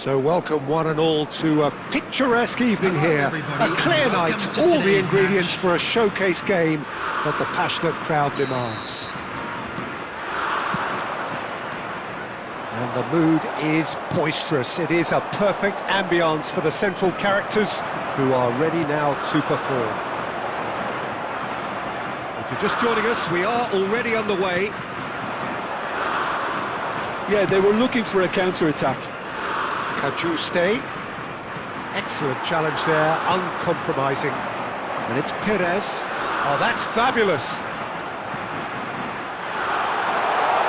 So welcome one and all to a picturesque evening here. A clear night, all the ingredients for a showcase game that the passionate crowd demands. And the mood is boisterous. It is a perfect ambience for the central characters who are ready now to perform. If you're just joining us, we are already underway. Yeah, they were looking for a counter-attack. Kajuste. Excellent challenge there, uncompromising. And it's Perez. Oh, that's fabulous.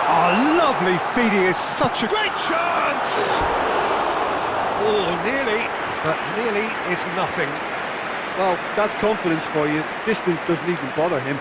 Oh, lovely feeding is such a great chance! Oh, nearly, but nearly is nothing. Well, that's confidence for you. Distance doesn't even bother him.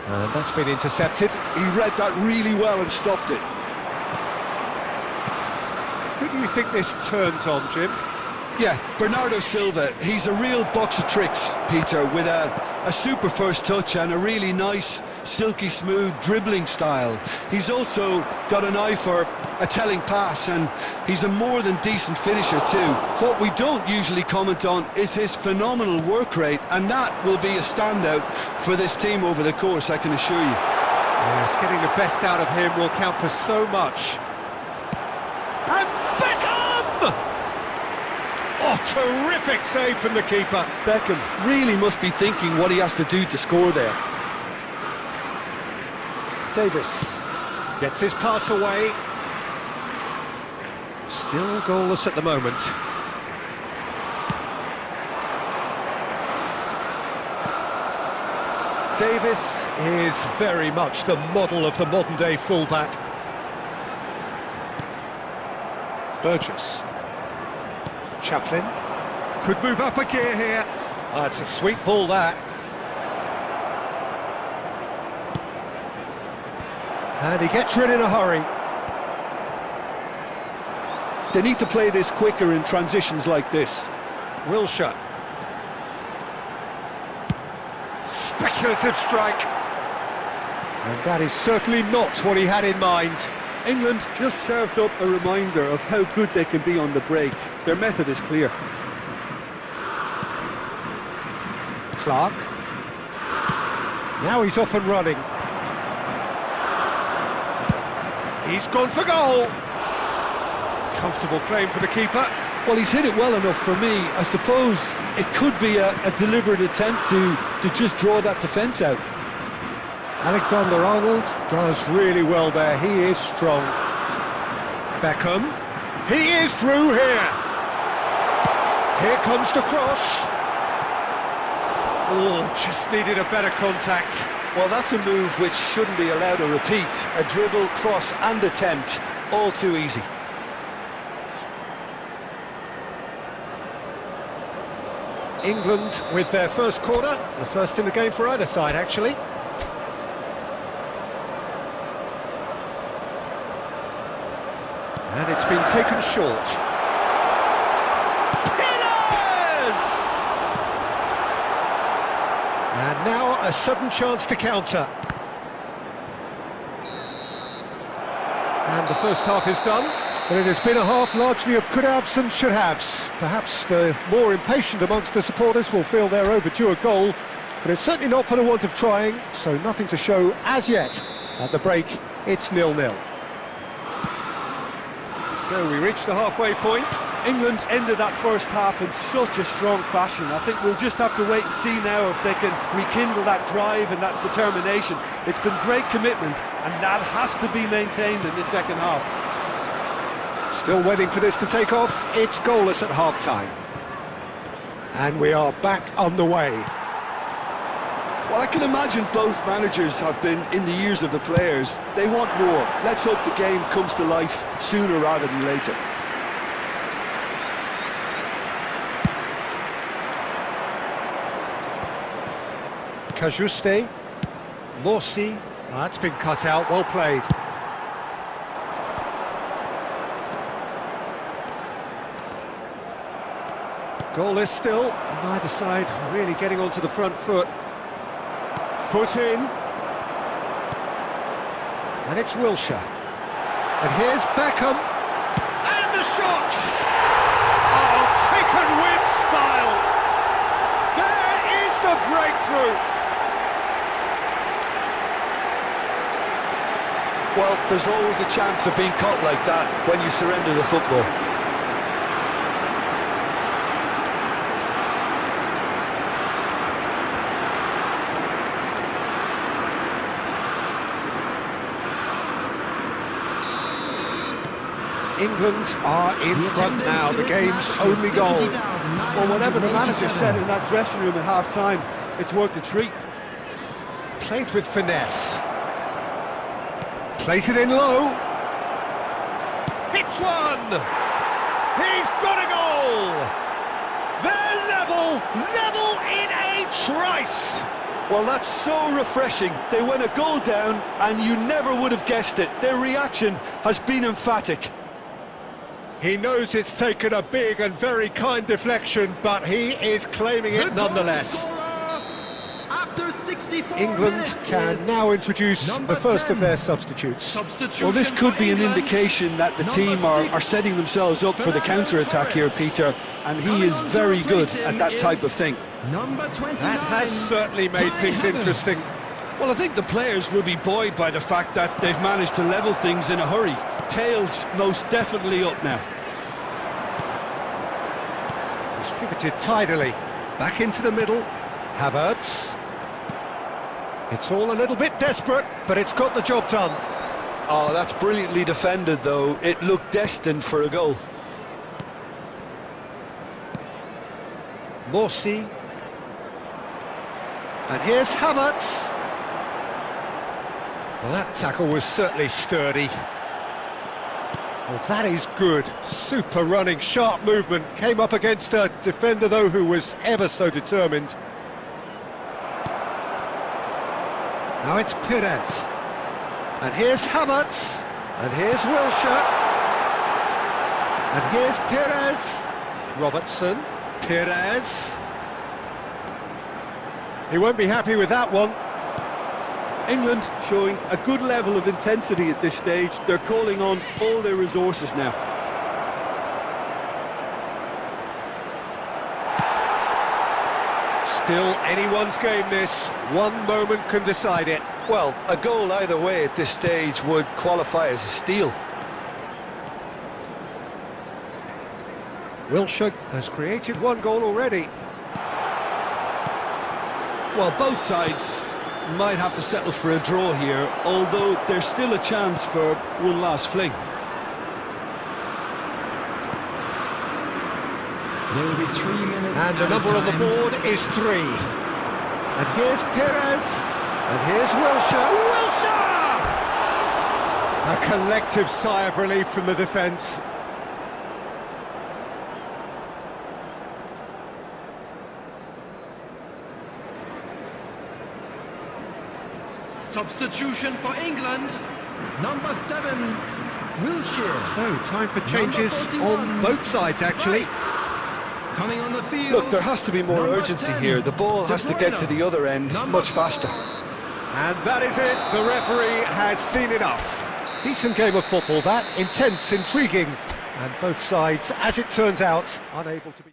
And that's been intercepted. He read that really well and stopped it. Who do you think this turns on, Jim? Yeah, Bernardo Silva. He's a real box of tricks, Peter, with a super first touch and a really nice, silky smooth dribbling style. He's also got an eye for a telling pass, and he's a more than decent finisher too. What we don't usually comment on is his phenomenal work rate, and that will be a standout for this team over the course, I can assure you. Yes, getting the best out of him will count for so much. And Beckham! Oh, terrific save from the keeper. Beckham really must be thinking what he has to do to score there. Davis gets his pass away. Still goalless at the moment. Davis is very much the model of the modern-day fullback. Burgess. Chaplin. Could move up a gear here. Oh, it's a sweet ball, that. And he gets rid in a hurry. They need to play this quicker in transitions like this. Wilshere. Speculative strike. And that is certainly not what he had in mind. England just served up a reminder of how good they can be on the break. Their method is clear. Clark. Now he's off and running. He's gone for goal. Comfortable claim for the keeper. Well, he's hit it well enough for me. I suppose it could be a deliberate attempt to just draw that defence out. Alexander-Arnold does really well there. He is strong. Beckham. He is through here. Here comes the cross. Oh, just needed a better contact. Well, that's a move which shouldn't be allowed to repeat. A dribble, cross and attempt, all too easy. England with their first corner, the first in the game for either side, actually. And it's been taken short. Perez! And now a sudden chance to counter. And the first half is done. But it has been a half largely of could-haves and should-haves. Perhaps the more impatient amongst the supporters will feel they're overdue a goal, but it's certainly not for the want of trying, so nothing to show as yet. At the break, it's 0-0. So we reach the halfway point. England ended that first half in such a strong fashion. I think we'll just have to wait and see now if they can rekindle that drive and that determination. It's been great commitment, and that has to be maintained in the second half. Still waiting for this to take off. It's goalless at half-time. And we are back on the way. Well, I can imagine both managers have been in the ears of the players. They want more. Let's hope the game comes to life sooner rather than later. Kajuste, Morsi, That's been cut out, well played. Goalless still, neither side really getting onto the front foot. Foot in. And it's Wilshere. And here's Beckham. And the shot! Oh, taken with style! There is the breakthrough! Well, there's always a chance of being caught like that when you surrender the football. England are in front now, the game's only goal. Well, whatever the manager said in that dressing room at half-time, it's worked a treat. Played with finesse. Plays it in low. Hits one! He's got a goal! They're level in a trice! Well, that's so refreshing. They went a goal down and you never would have guessed it. Their reaction has been emphatic. He knows it's taken a big and very kind deflection, but he is claiming it nonetheless. England can now introduce the first of their substitutes. Well, this could be an indication that the team are setting themselves up for the counter-attack here, Peter, and he is very good at that type of thing. That has certainly made things interesting. Well, I think the players will be buoyed by the fact that they've managed to level things in a hurry. Tails most definitely up now. Distributed tidily. Back into the middle. Havertz. It's all a little bit desperate, but it's got the job done. Oh, that's brilliantly defended, though. It looked destined for a goal. Morsi. And here's Havertz. Well, that tackle was certainly sturdy. Well, that is good. Super running, sharp movement. Came up against a defender, though, who was ever so determined. Now it's Perez. And here's Havertz. And here's Wilshere. And here's Perez. Robertson. Perez. He won't be happy with that one. England showing a good level of intensity at this stage. They're calling on all their resources now. Still anyone's game, this. One moment can decide it. Well, a goal either way at this stage would qualify as a steal. Wilshere has created one goal already. Well, both sides might have to settle for a draw here, although there's still a chance for one last fling. There will be 3 minutes. And the number on the board is 3. And here's Perez. And here's Wilshere. Wilshere! A collective sigh of relief from the defence. Substitution for England. Number 7, Wilshere. So, time for changes on both sides, actually. Coming on the field. Look, there has to be more urgency here. The ball has to get to the other end much faster. And that is it. The referee has seen enough. Decent game of football, that. Intense, intriguing. And both sides, as it turns out, unable to be...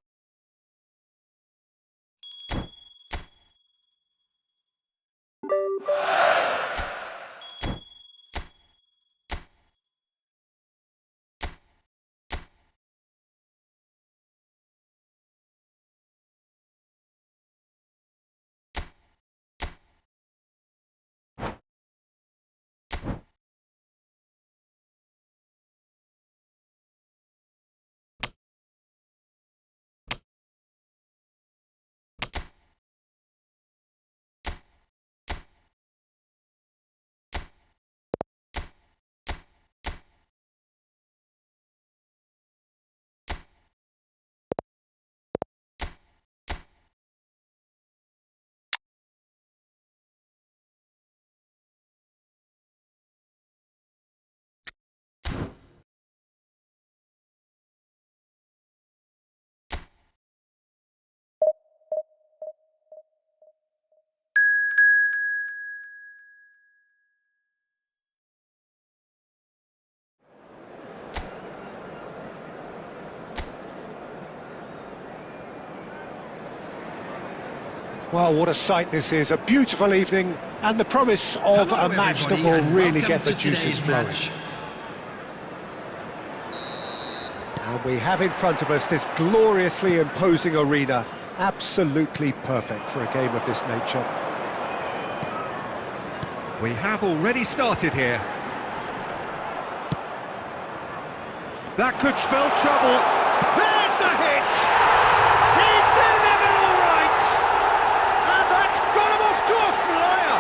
Well, what a sight this is, a beautiful evening, and the promise of Hello, a match that everybody, will and really welcome get the to juices today's flowing. match. And we have in front of us this gloriously imposing arena, absolutely perfect for a game of this nature. We have already started here. That could spell trouble. There's the hit! He's delivered all right! And that's got him off to a flyer!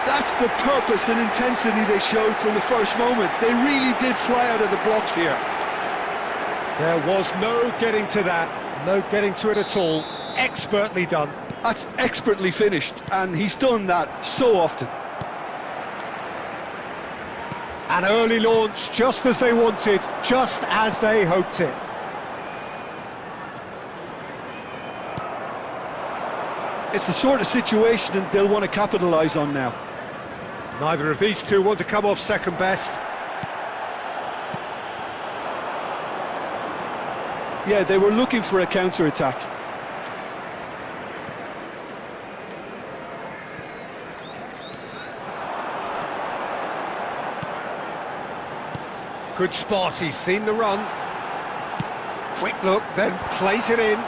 That's the purpose and intensity they showed from the first moment. They really did fly out of the blocks here. There was no getting to that, no getting to it at all. Expertly done. That's expertly finished, and he's done that so often. An early launch, just as they wanted, just as they hoped it. It's the sort of situation that they'll want to capitalise on now. Neither of these two want to come off second best. Yeah, they were looking for a counter-attack. Good spot, he's seen the run. Quick look, then plays it in.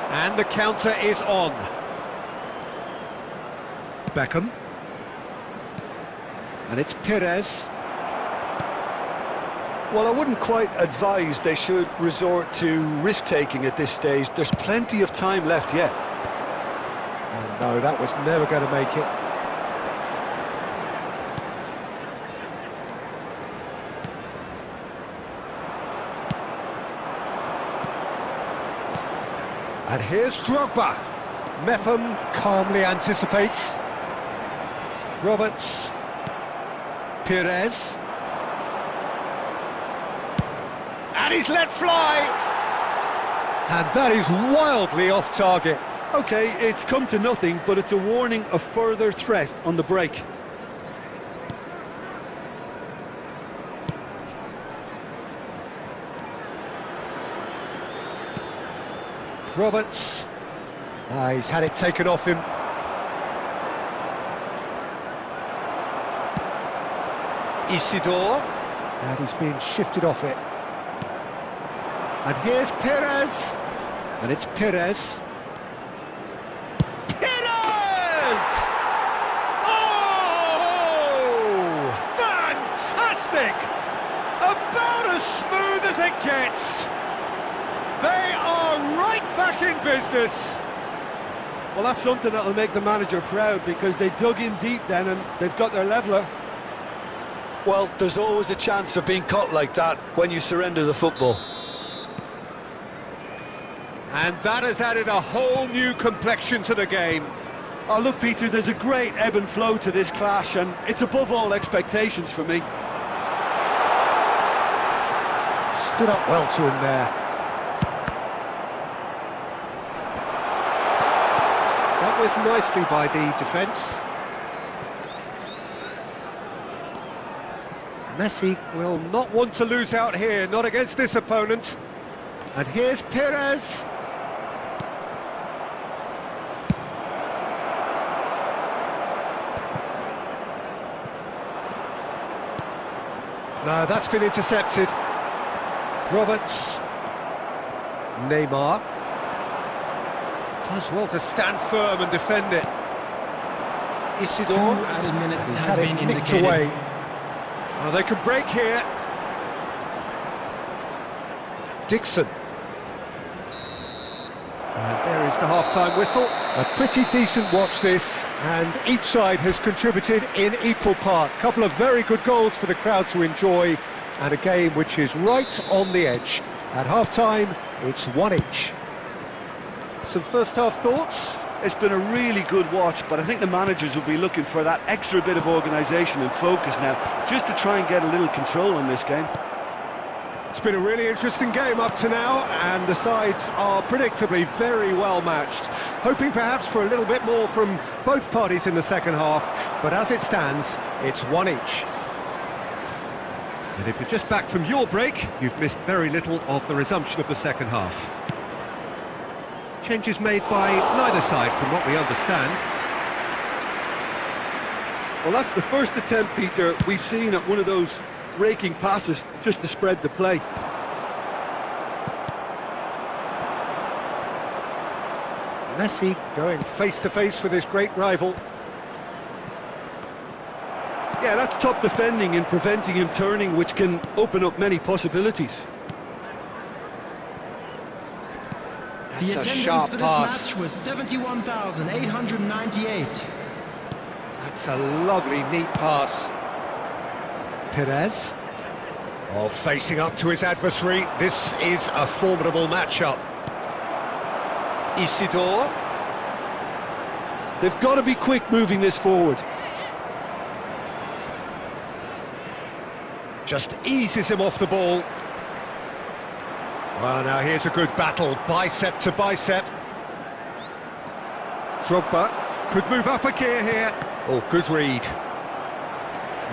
And the counter is on. Beckham. And it's Perez. Well, I wouldn't quite advise they should resort to risk-taking at this stage. There's plenty of time left yet. Oh, no, that was never going to make it. And here's Drogba. Mepham calmly anticipates. Roberts. Perez. And he's let fly. And that is wildly off target. OK, it's come to nothing, but it's a warning of further threat on the break. Roberts. He's had it taken off him. Isidore. And he's being shifted off it. And here's Perez. And it's Perez. Perez! Oh! Fantastic! About as smooth as it gets. They are right back in business. Well, that's something that'll make the manager proud, because they dug in deep then and they've got their leveller. Well, there's always a chance of being caught like that when you surrender the football. And that has added a whole new complexion to the game. Oh, look, Peter, there's a great ebb and flow to this clash, and it's above all expectations for me. Stood up well to him there. Dealt with nicely by the defence. Messi will not want to lose out here, not against this opponent. And here's Perez. No, that's been intercepted. Roberts. Neymar. Does well to stand firm and defend it. Isidore. 2 added minutes He's has had it been nicked indicated. away. Oh, they could break here. Dixon. And there is the half-time whistle. A pretty decent watch this, and each side has contributed in equal part. Couple of very good goals for the crowd to enjoy, and a game which is right on the edge. At half-time, it's 1 each. Some first-half thoughts? It's been a really good watch, but I think the managers will be looking for that extra bit of organisation and focus now, just to try and get a little control on this game. It's been a really interesting game up to now, and the sides are predictably very well matched. Hoping perhaps for a little bit more from both parties in the second half, but as it stands, it's 1 each. And if you're just back from your break, you've missed very little of the resumption of the second half. Changes made by neither side from what we understand. Well, that's the first attempt, Peter, we've seen at one of those raking passes just to spread the play. Messi going face-to-face with his great rival. Yeah, that's top defending and preventing him turning, which can open up many possibilities. That's The a attendance sharp for this pass. match was 71,898. That's a lovely, neat pass. Perez. Oh, facing up to his adversary. This is a formidable matchup. Isidore. They've got to be quick moving this forward. Just eases him off the ball. Well, now here's a good battle, bicep to bicep. Drogba could move up a gear here. Oh, good read.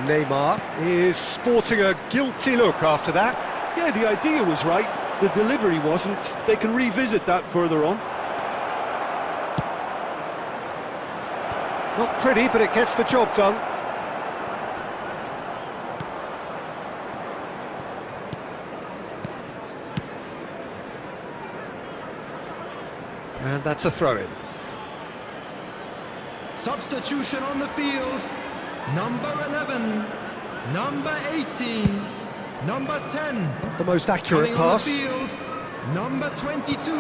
Neymar is sporting a guilty look after that. Yeah, the idea was right, the delivery wasn't. They can revisit that further on. Not pretty, but it gets the job done. And that's a throw-in. Substitution on the field. Number 11, number 18, number 10. Not the most accurate Coming pass. on the field, number 22,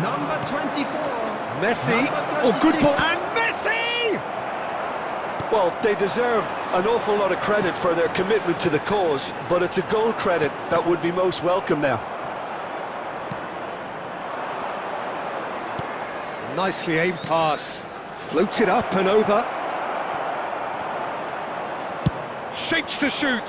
number 24. Messi. Number Oh, good 36. ball. And Messi! Well, they deserve an awful lot of credit for their commitment to the cause, but it's a goal credit that would be most welcome now. Nicely aimed pass. Floated up and over. Shapes to shoot.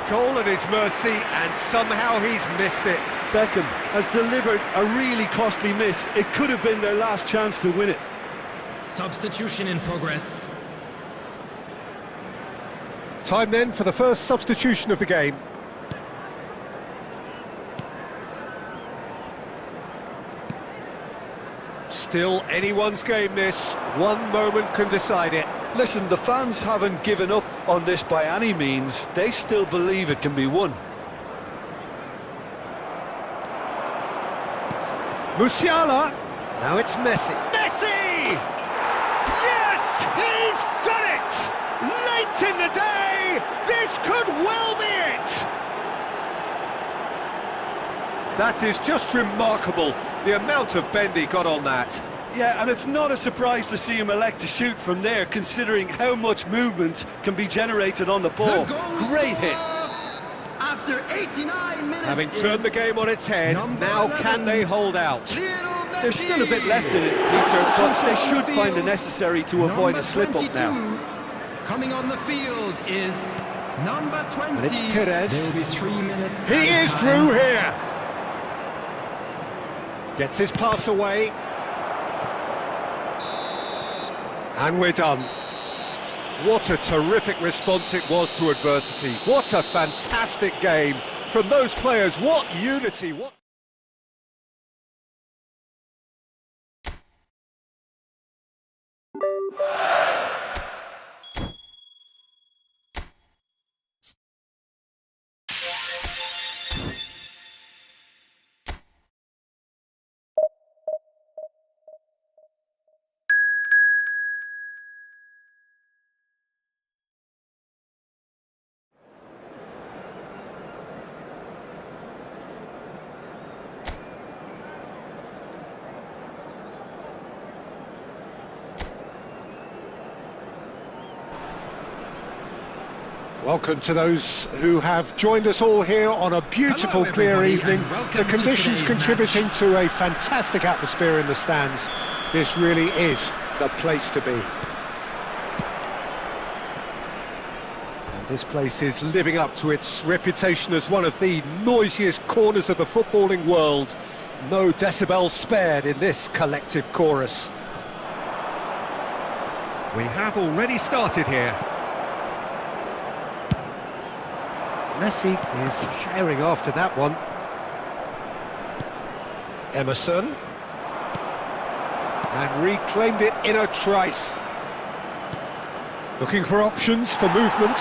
Goal at his mercy, and somehow he's missed it. Beckham has delivered a really costly miss. It could have been their last chance to win it. Substitution in progress. Time then for the first substitution of the game. Still anyone's game this. One moment can decide it. Listen, the fans haven't given up on this by any means. They still believe it can be won. Musiala. Now it's Messi. Messi! Yes! He's done it! Late in the day! This could well be it! That is just remarkable, the amount of bend he got on that. Yeah, and it's not a surprise to see him elect to shoot from there, considering how much movement can be generated on the ball. The goal Great scorer hit. After 89 minutes. Having turned the game on its head, now can they hold out? There's still a bit left in it, Peter, but they should find the necessary to avoid a slip-up now. Coming on the field is number 20. And it's Perez. There will be 3 minutes. He added is time. through here! Gets his pass away. And we're done. What a terrific response it was to adversity. What a fantastic game from those players. What unity, what... Welcome to those who have joined us all here on a beautiful, Hello, clear everybody, evening. and welcome The to conditions today's contributing match. to a fantastic atmosphere in the stands. This really is the place to be. And this place is living up to its reputation as one of the noisiest corners of the footballing world. No decibels spared in this collective chorus. We have already started here. Messi is herring after that one. Emerson. And reclaimed it in a trice. Looking for options for movement.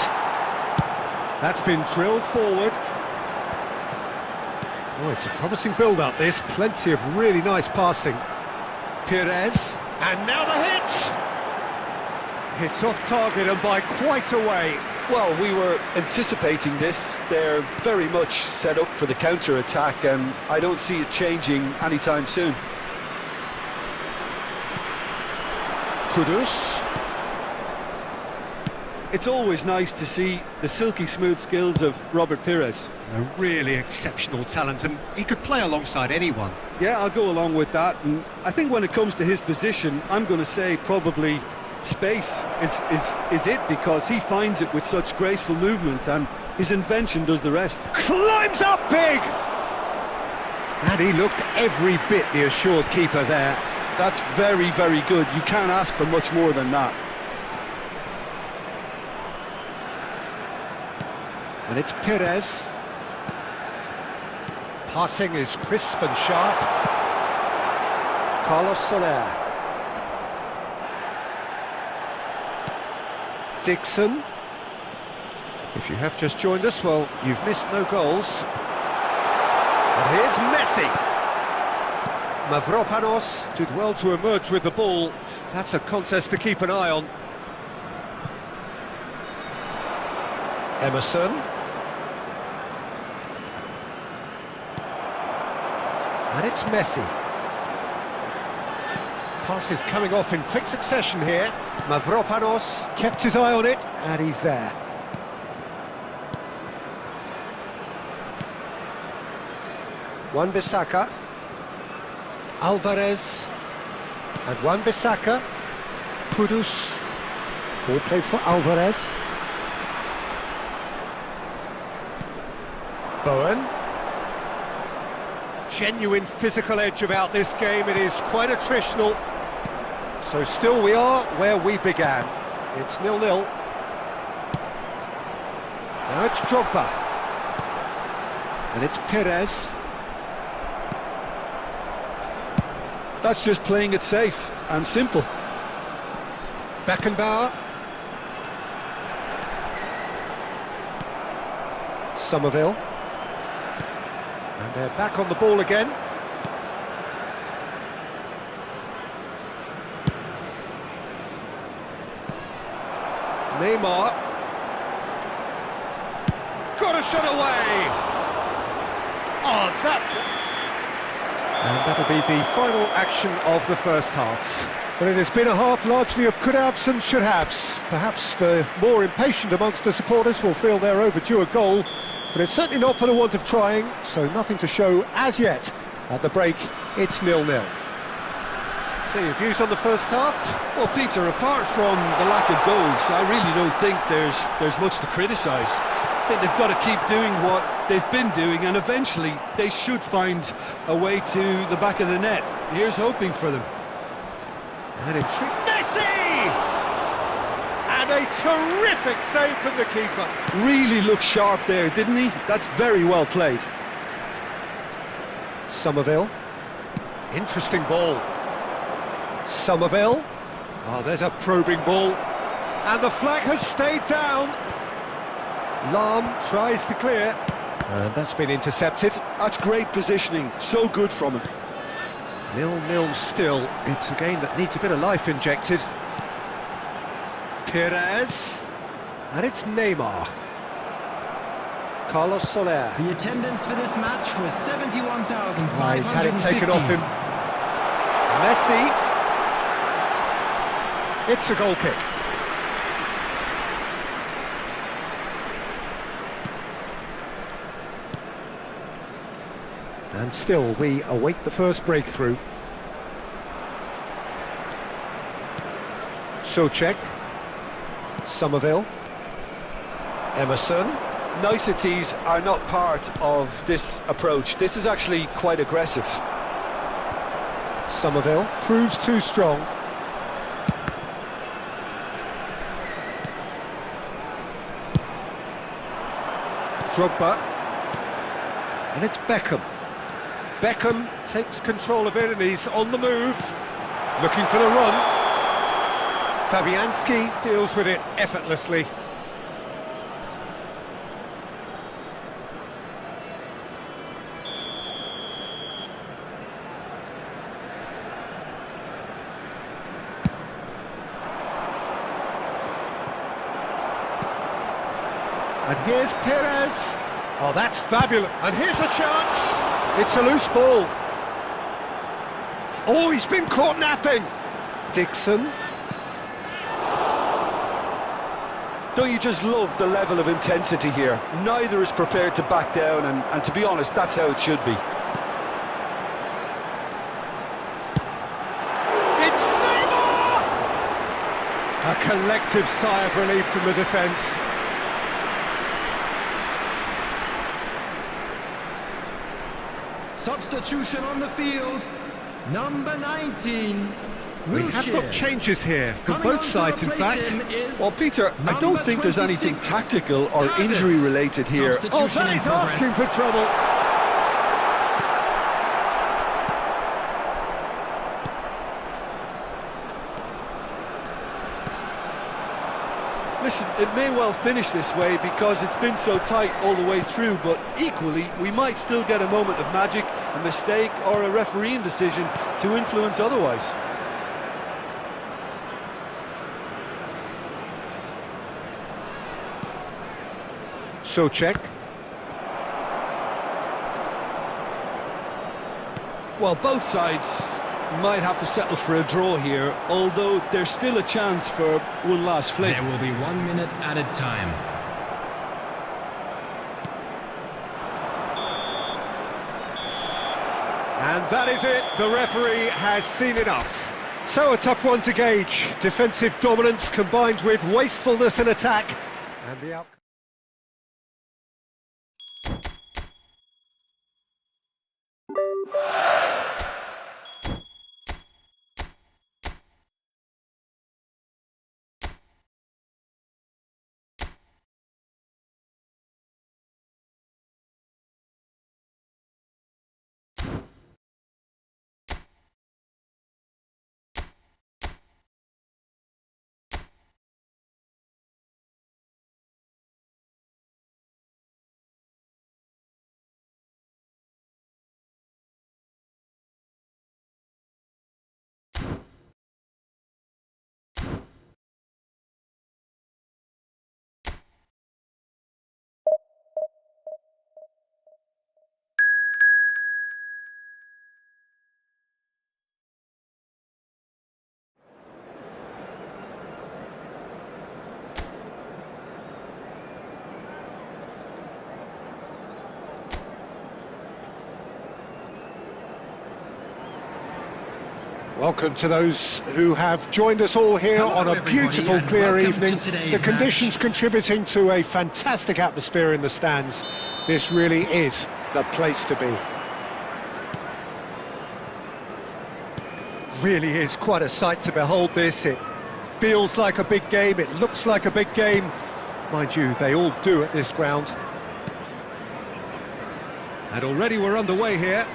That's been drilled forward. Oh, it's a promising build-up, this. Plenty of really nice passing. Perez. And now the hit! It's off target and by quite a way. Well, we were anticipating this. They're very much set up for the counter-attack, and I don't see it changing anytime soon. Kudus. It's always nice to see the silky smooth skills of Robert Pires. A really exceptional talent, and he could play alongside anyone. Yeah, I'll go along with that, and I think when it comes to his position, I'm going to say probably space is it, because he finds it with such graceful movement, and his invention does the rest. Climbs up big! And he looked every bit the assured keeper there. That's very, very good. You can't ask for much more than that. And it's Perez. Passing is crisp and sharp. Carlos Soler. Dixon. If you have just joined us, well, you've missed no goals. And here's Messi. Mavropanos did well to emerge with the ball. That's a contest to keep an eye on. Emerson. And it's Messi. Pass is coming off in quick succession here. Mavropanos kept his eye on it, and he's there. Wan-Bissaka. Alvarez. And Wan-Bissaka. Kudus. Ball played for Alvarez. Bowen. Genuine physical edge about this game. It is quite attritional. So still we are where we began. It's 0-0. Now it's Drogba. And it's Perez. That's just playing it safe and simple. Beckenbauer. Somerville. And they're back on the ball again. Neymar. Got a shot away! Oh, And that'll be the final action of the first half. But it has been a half largely of could-haves and should-haves. Perhaps the more impatient amongst the supporters will feel they're overdue a goal, but it's certainly not for the want of trying, so nothing to show as yet. At the break, it's 0-0. So your views on the first half? Well, Peter, apart from the lack of goals, I really don't think there's much to criticise. I think they've got to keep doing what they've been doing, and eventually they should find a way to the back of the net. Here's hoping for them. And Messi! And a terrific save from the keeper. Really looked sharp there, didn't he? That's very well played. Somerville. Interesting ball. Somerville. Oh, there's a probing ball. And the flag has stayed down. Lahm tries to clear. And that's been intercepted. That's great positioning. So good from him. 0-0 still. It's a game that needs a bit of life injected. Perez. And it's Neymar. Carlos Soler. The attendance for this match was 71,550. He's had it taken off him. Messi. It's a goal kick. And still we await the first breakthrough. Souček. Somerville. Emerson. Niceties are not part of this approach. This is actually quite aggressive. Somerville proves too strong. Drogba. And it's Beckham. Beckham takes control of it and he's on the move. Looking for the run. Fabianski deals with it effortlessly. And here's Perez. Oh, that's fabulous. And here's a chance. It's a loose ball. Oh, he's been caught napping. Dixon. Don't you just love the level of intensity here? Neither is prepared to back down, and to be honest, that's how it should be. It's Neymar! A collective sigh of relief from the defence. Substitution on the field. Number 19. We have got changes here from both sides, in fact. Well, Peter, I don't think there's anything tactical or injury-related here. Oh, that is asking for trouble. Listen, it may well finish this way because it's been so tight all the way through, but equally, we might still get a moment of magic, a mistake or a refereeing decision to influence otherwise. Souček. Well, both sides might have to settle for a draw here, although there's still a chance for one last flick. There will be 1 minute added time. And that is it. The referee has seen enough. So a tough one to gauge. Defensive dominance combined with wastefulness in attack. And the outcome. Welcome to those who have joined us all here on a beautiful, clear evening. The conditions contributing to a fantastic atmosphere in the stands. This really is the place to be. Really is quite a sight to behold this. It feels like a big game, it looks like a big game. Mind you, they all do at this ground. And already we're underway here.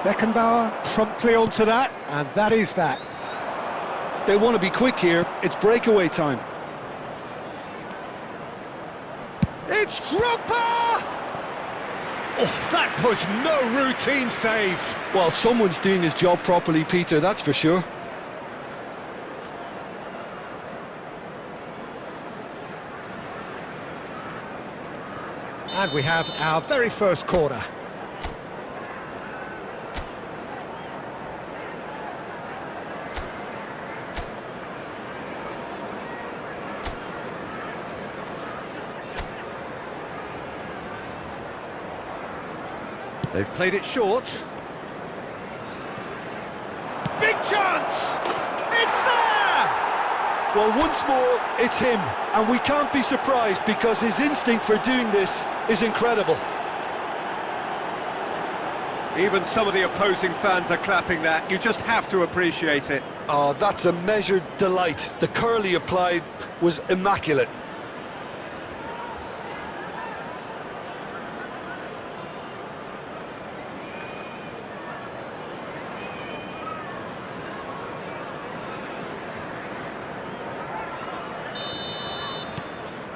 Beckenbauer promptly onto that, and that is that. They want to be quick here. It's breakaway time. It's Drogba! Oh, that was no routine save. Well, someone's doing his job properly, Peter, that's for sure. And we have our very first corner. They've played it short. Big chance! It's there! Well, once more, it's him, and we can't be surprised because his instinct for doing this is incredible. Even some of the opposing fans are clapping that. You just have to appreciate it. Oh, that's a measured delight. The curl he applied was immaculate.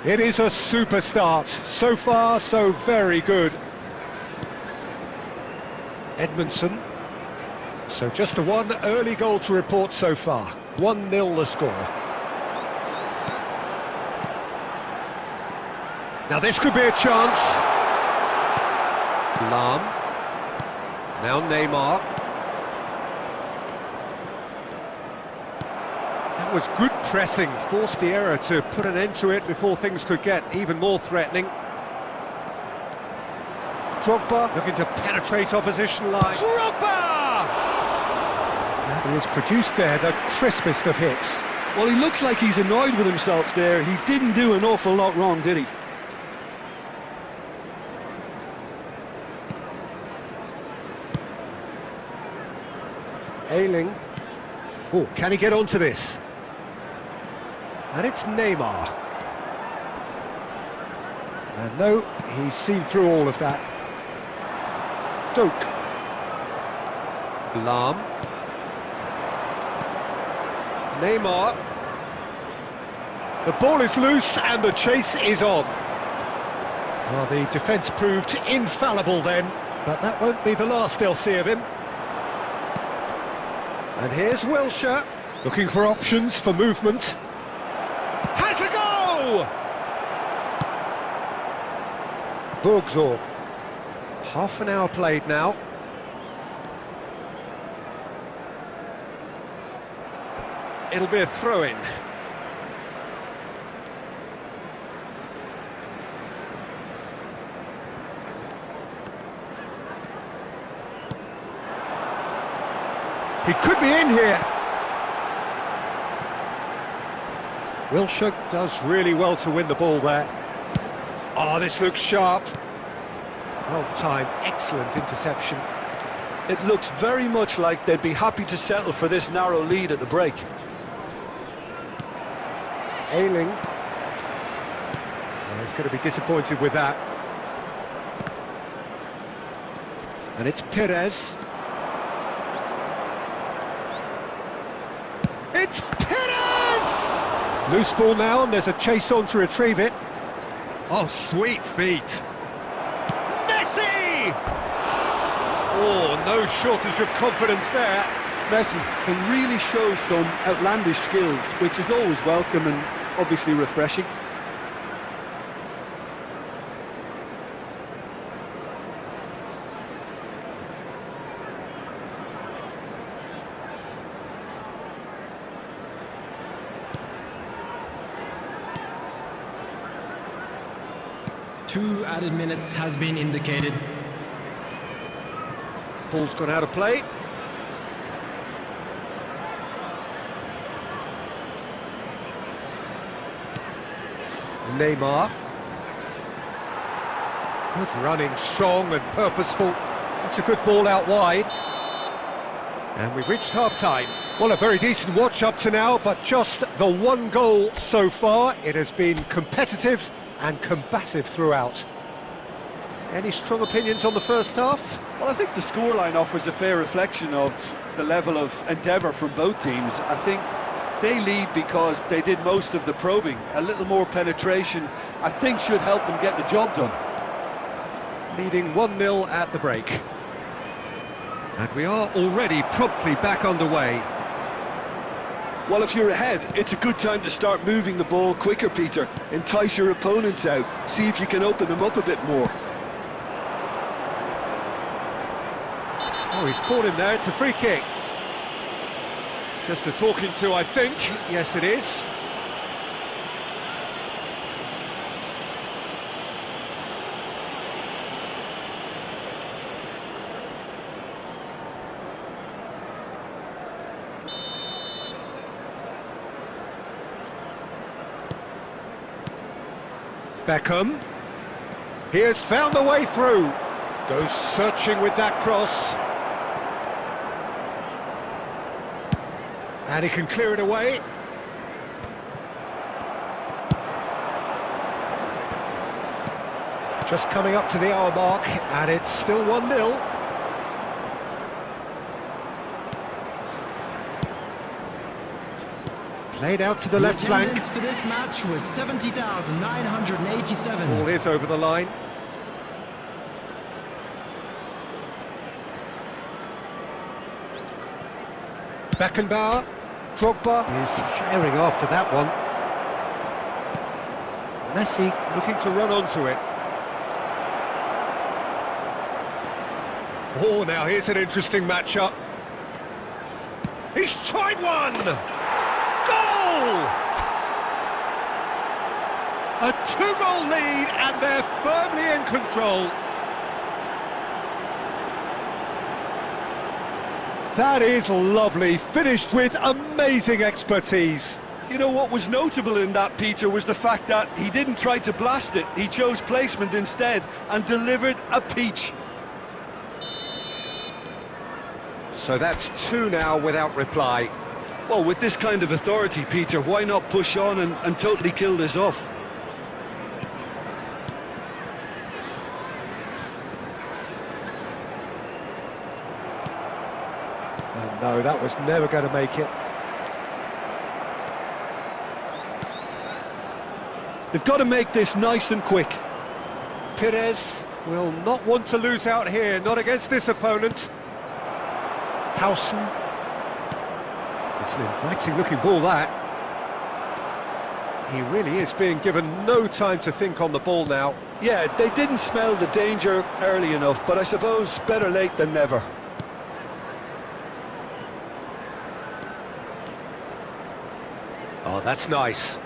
It is a super start. So far, so very good. Edmondson. So just a one early goal to report so far. 1-0 the score. Now this could be a chance. Lahm. Now Neymar. That was good pressing, forced the error to put an end to it before things could get even more threatening. Drogba looking to penetrate opposition line. Drogba! That is produced there the crispest of hits. Well, he looks like he's annoyed with himself there. He didn't do an awful lot wrong, did he? Ayling. Oh, can he get onto this? And it's Neymar. And no, he's seen through all of that. Doak. Lahm. Neymar. The ball is loose and the chase is on. Well, the defence proved infallible then, but that won't be the last they'll see of him. And here's Wilshere, looking for options for movement. Has a go! Borgzor. Half an hour played now. It'll be a throw-in. He could be in here. Wilshere does really well to win the ball there. Oh, this looks sharp. Well timed, excellent interception. It looks very much like they'd be happy to settle for this narrow lead at the break. Ayling. Well, he's going to be disappointed with that. And it's Perez. It's Perez! Loose ball now, and there's a chase on to retrieve it. Oh, sweet feet. Messi! Oh, no shortage of confidence there. Messi can really show some outlandish skills, which is always welcome and obviously refreshing. Two added minutes has been indicated. Ball's gone out of play. Neymar. Good running, strong and purposeful. It's a good ball out wide. And we've reached half-time. Well, a very decent watch up to now, but just the one goal so far. It has been competitive and combative throughout. Any strong opinions on the first half? Well, I think the scoreline offers a fair reflection of the level of endeavour from both teams. I think they lead because they did most of the probing. A little more penetration, I think, should help them get the job done. Leading 1-0 at the break. And we are already promptly back underway. Well, if you're ahead, it's a good time to start moving the ball quicker, Peter. Entice your opponents out, see if you can open them up a bit more. Oh, he's caught him there, it's a free kick. Just a talking to, I think. Yes, it is. Beckham. He has found the way through. Goes searching with that cross. And he can clear it away. Just coming up to the hour mark, and it's still 1-0. Played out to the left flank. Attendance for this match was 70,987. Ball is over the line. Beckenbauer, Drogba is herring after that one. Messi looking to run onto it. Oh, now here's an interesting matchup. He's tried one! Goal! A 2-goal lead, and they're firmly in control. That is lovely, finished with amazing expertise. You know what was notable in that, Peter, was the fact that he didn't try to blast it. He chose placement instead and delivered a peach. So that's 2 now without reply. Well, with this kind of authority, Peter, why not push on and totally kill this off? Oh, no, that was never going to make it. They've got to make this nice and quick. Perez will not want to lose out here, not against this opponent. Howson. It's an inviting-looking ball, that. He really is being given no time to think on the ball now. Yeah, they didn't smell the danger early enough, but I suppose better late than never. Oh, that's nice.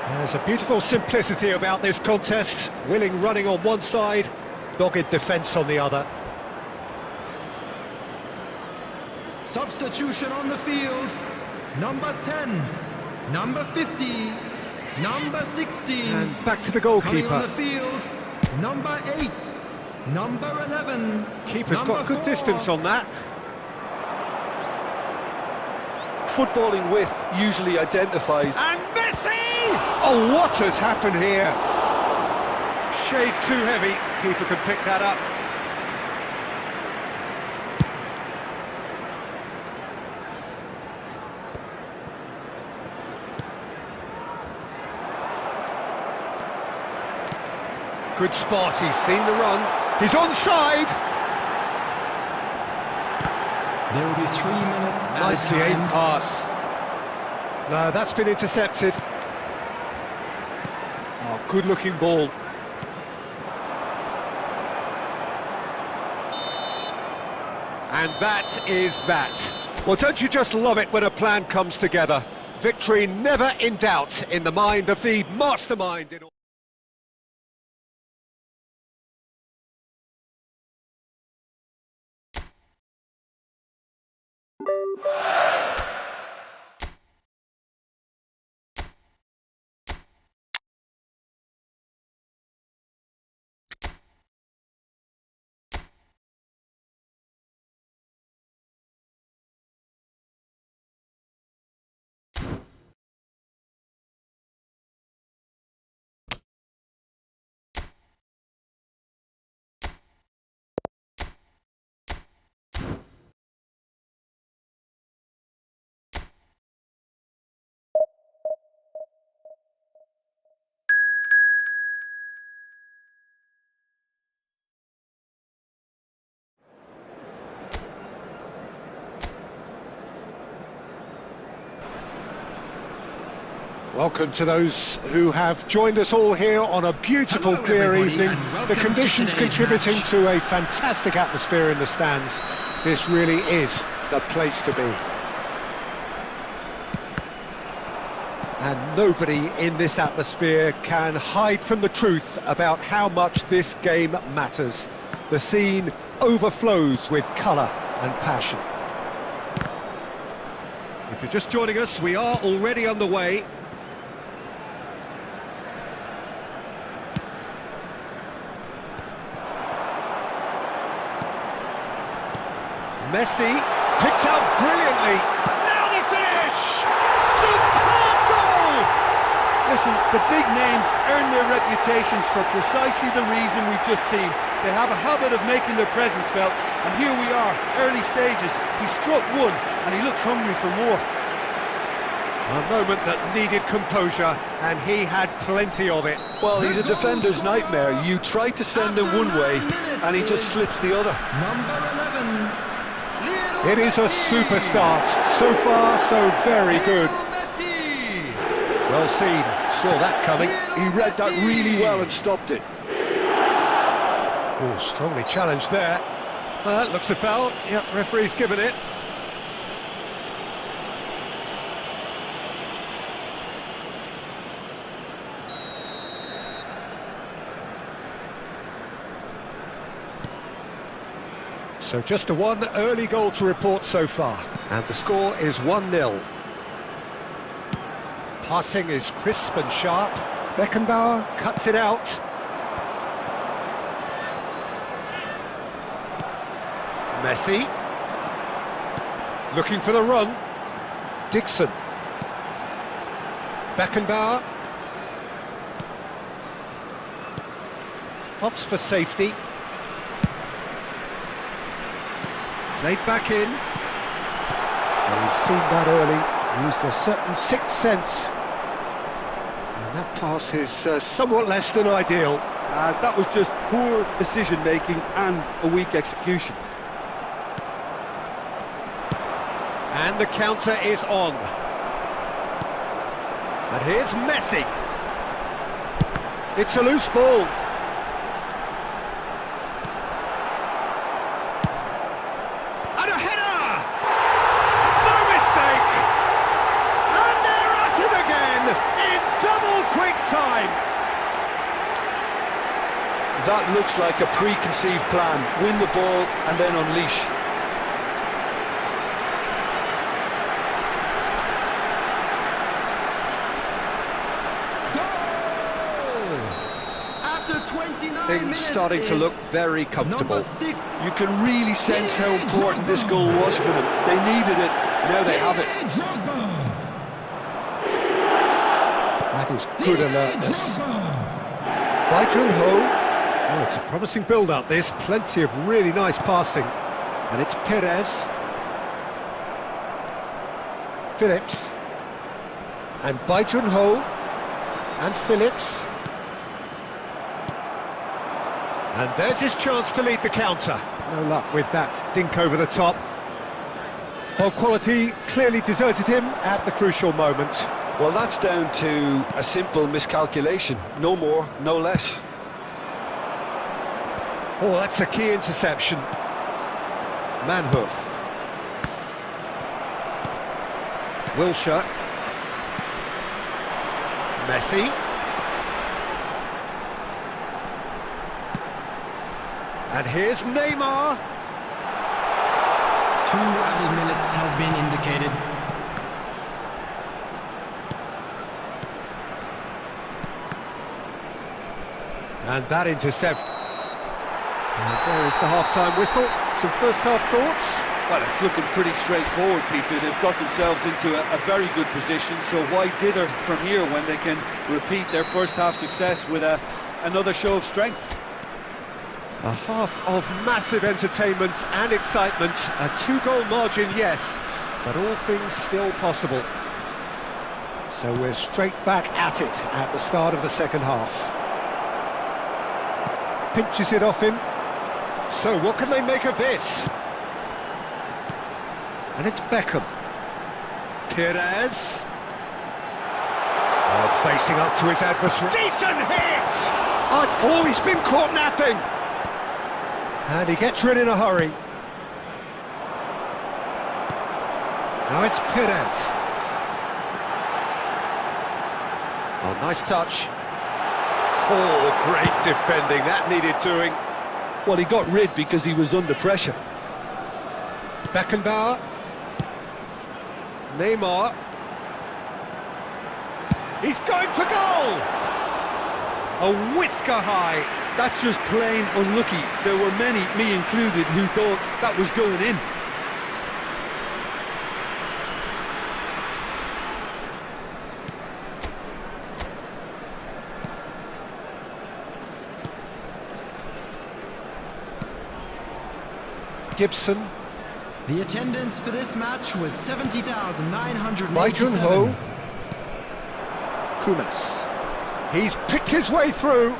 There's a beautiful simplicity about this contest. Willing running on one side, dogged defence on the other. Substitution on the field. Number 10, number 50, number 16. And back to the Coming on goalkeeper. the field, number 8, number 11. Keeper's got number good distance 4. on that. Footballing width usually identifies... And Messi! Oh, what has happened here? Shade too heavy. Keeper can pick that up. Good spot, he's seen the run. He's onside! There will be 3 minutes added Nicely time. aimed pass. No, that's been intercepted. Oh, good-looking ball. And that is that. Well, don't you just love it when a plan comes together? Victory never in doubt in the mind of the mastermind in all. Welcome to those who have joined us all here on a beautiful, Hello, clear everybody, evening. and welcome The to conditions today's contributing match. to a fantastic atmosphere in the stands. This really is the place to be. And nobody in this atmosphere can hide from the truth about how much this game matters. The scene overflows with colour and passion. If you're just joining us, we are already underway. Messi picked out brilliantly. Now the finish! Superb goal! Listen, the big names earn their reputations for precisely the reason we've just seen. They have a habit of making their presence felt, and here we are, early stages. He struck one, and he looks hungry for more. A moment that needed composure, and he had plenty of it. Well, he's a defender's nightmare. You try to send him one way, and he just slips the other. Number 11. It is a super start. So far, so very good. Messi. Well seen. Saw that coming. He read that really well and stopped it. Oh, strongly challenged there. Well, that looks a foul. Yep, referee's given it. So just a one early goal to report so far. And the score is 1-0. Passing is crisp and sharp. Beckenbauer cuts it out. Messi. Looking for the run. Dixon. Beckenbauer. Opts for safety. Played back in. Well, he's seen that early, used a certain sixth sense. And that pass is somewhat less than ideal. That was just poor decision-making and a weak execution. And the counter is on. And here's Messi. It's a loose ball. And a header! No mistake! And they're at it again in double quick time. That looks like a preconceived plan. Win the ball and then unleash. Things starting to look very comfortable. You can really sense how important this goal was for them. They needed it, now they have it. That is good alertness. Ho. Oh, it's a promising build-up, this. Plenty of really nice passing. And it's Perez. Phillips. And Ho. And Phillips. And there's his chance to lead the counter. No luck with that dink over the top. Ball quality clearly deserted him at the crucial moment. Well, that's down to a simple miscalculation. No more, no less. Oh, that's a key interception. Manhoof. Wilshere. Messi. And here's Neymar. 2 added minutes has been indicated. And that intercept. And there is the half-time whistle. Some first-half thoughts? Well, it's looking pretty straightforward, Peter. They've got themselves into a very good position, so why dither from here when they can repeat their first-half success with another show of strength? A half of massive entertainment and excitement. A 2-goal margin, yes, but all things still possible. So we're straight back at it at the start of the second half. Pinches it off him. So what can they make of this? And it's Beckham. Perez. Oh, facing up to his adversary. Decent hit! Oh, he's been caught napping. And he gets rid in a hurry. Now it's Perez. Oh, nice touch. Oh, great defending. That needed doing. Well, he got rid because he was under pressure. Beckenbauer. Neymar. He's going for goal! A whisker high. That's just plain unlucky. There were many, me included, who thought that was going in. Gibson. The attendance for this match was 70,987. Bai Jun-ho. Kumas. He's picked his way through.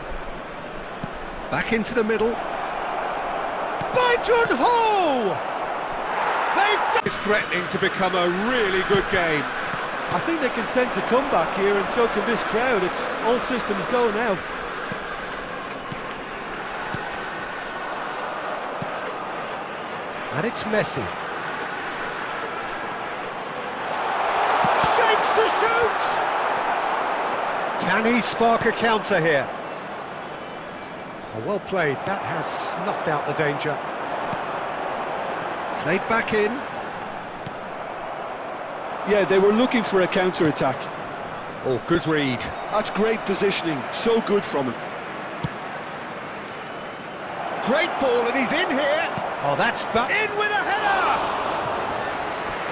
Back into the middle. Bai Jun-ho! It's threatening to become a really good game. I think they can sense a comeback here, and so can this crowd. It's all systems go now. And it's Messi. Shapes to shoot! Can he spark a counter here? Oh, well played. That has snuffed out the danger. Played back in. Yeah, they were looking for a counter-attack. Oh, good read. That's great positioning, so good from him. Great ball, and he's in here. Oh, that's in with a header!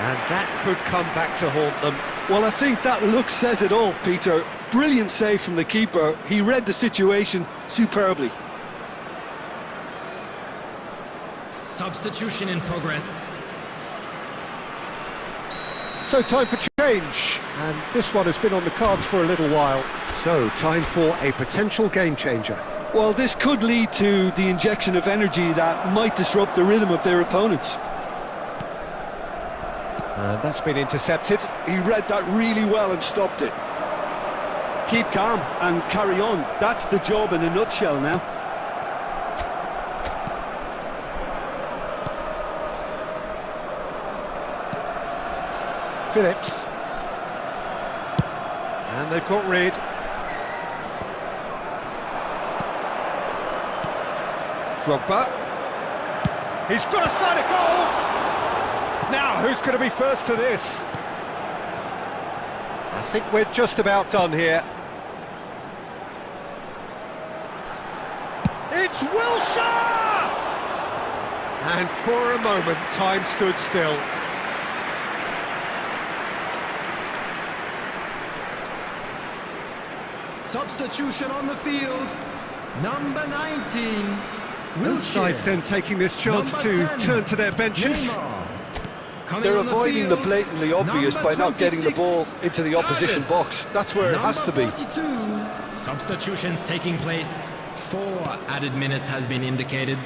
And that could come back to haunt them. Well, I think that look says it all, Peter. Brilliant save from the keeper. He read the situation superbly. Substitution in progress. So time for change, and this one has been on the cards for a little while. So time for a potential game changer. Well, this could lead to the injection of energy that might disrupt the rhythm of their opponents. And that's been intercepted. He read that really well and stopped it. Keep calm and carry on. That's the job in a nutshell now. Phillips. And they've got rid. Drogba. He's got a side of goal! Now, who's going to be first to this? I think we're just about done here. It's Wilshere! And for a moment, time stood still. Substitution on the field. Number 19. Both sides then taking this chance to turn to their benches. They're avoiding the blatantly obvious by not getting the ball into the opposition box. That's where it has to be. 42. Substitutions taking place. 4 added minutes has been indicated.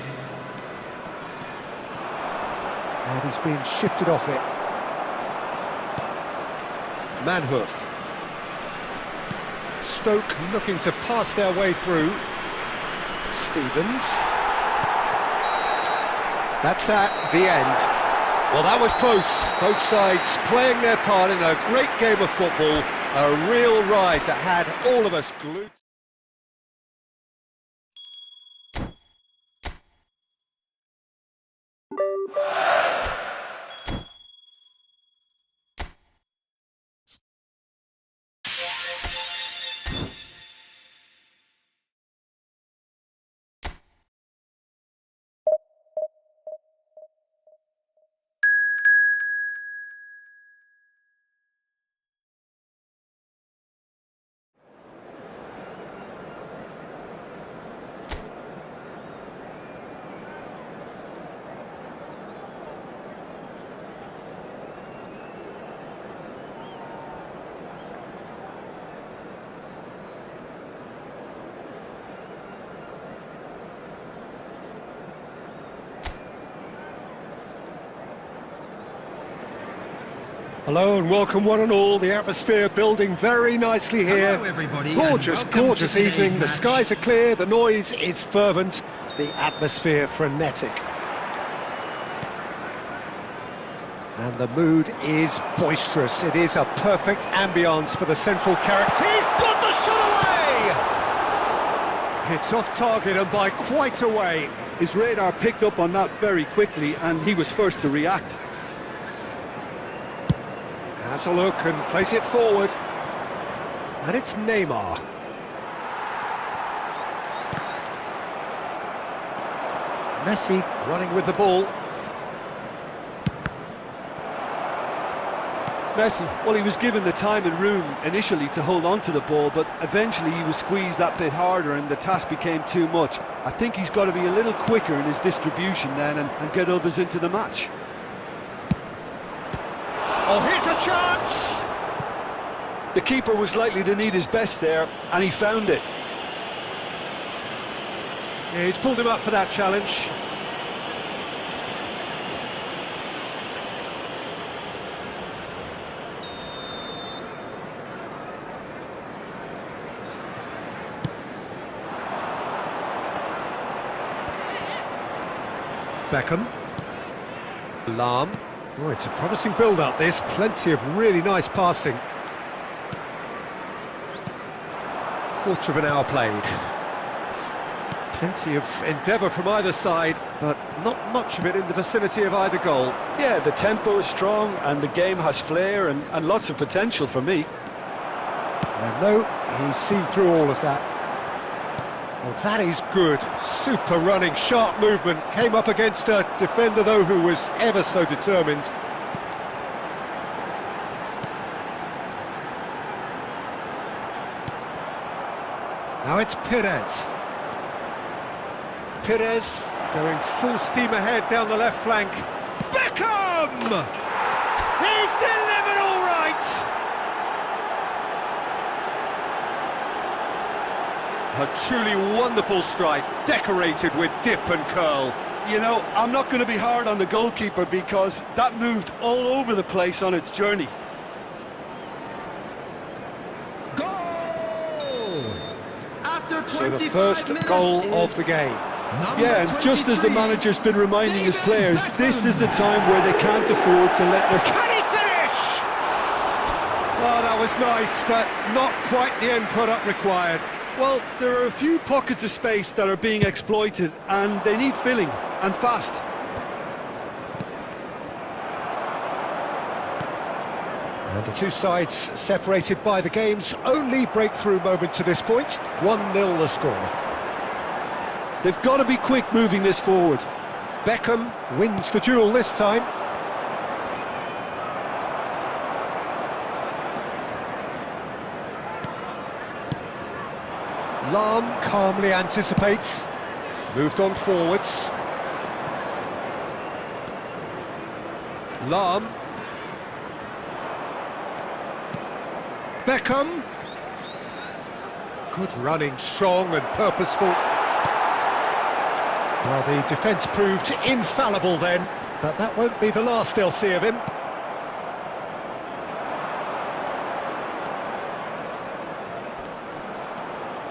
And he's been shifted off it. Manhoof. Stoke looking to pass their way through. Stevens. That's that, the end. Well, that was close. Both sides playing their part in a great game of football. A real ride that had all of us glued. Hello and welcome one and all. The atmosphere building very nicely here. Hello everybody. Gorgeous, gorgeous evening. The skies are clear, the noise is fervent, the atmosphere frenetic. And the mood is boisterous. It is a perfect ambience for the central character. He's got the shot away! It's off target and by quite a way. His radar picked up on that very quickly, and he was first to react. Has a look and plays it forward. And it's Neymar. Messi running with the ball. Messi, well, he was given the time and room initially to hold on to the ball, but eventually he was squeezed that bit harder and the task became too much. I think he's got to be a little quicker in his distribution then and get others into the match. Oh, here's a chance! The keeper was likely to need his best there, and he found it. Yeah, he's pulled him up for that challenge. Beckham. Lahm. Oh, it's a promising build-up, this. Plenty of really nice passing. Quarter of an hour played. Plenty of endeavour from either side, but not much of it in the vicinity of either goal. Yeah, the tempo is strong and the game has flair and lots of potential for me. And no, he's seen through all of that. Well, that is good. Super running, sharp movement. Came up against a defender, though, who was ever so determined. Now it's Perez. Perez going full steam ahead down the left flank. Beckham! He's delivered all right! A truly wonderful strike, decorated with dip and curl. You know, I'm not going to be hard on the goalkeeper because that moved all over the place on its journey. Goal! After 25 So the first goal of the game. Yeah, and just as the manager's been reminding his players, this is the time where they can't afford to let their... Can he finish? Well, that was nice, but not quite the end product required. Well, there are a few pockets of space that are being exploited and they need filling, and fast. And the two sides separated by the game's only breakthrough moment to this point. 1-0 the score. They've got to be quick moving this forward. Beckham wins the duel this time. Lahm calmly anticipates. Moved on forwards. Lahm. Beckham. Good running, strong and purposeful. Well, the defence proved infallible then, but that won't be the last they'll see of him.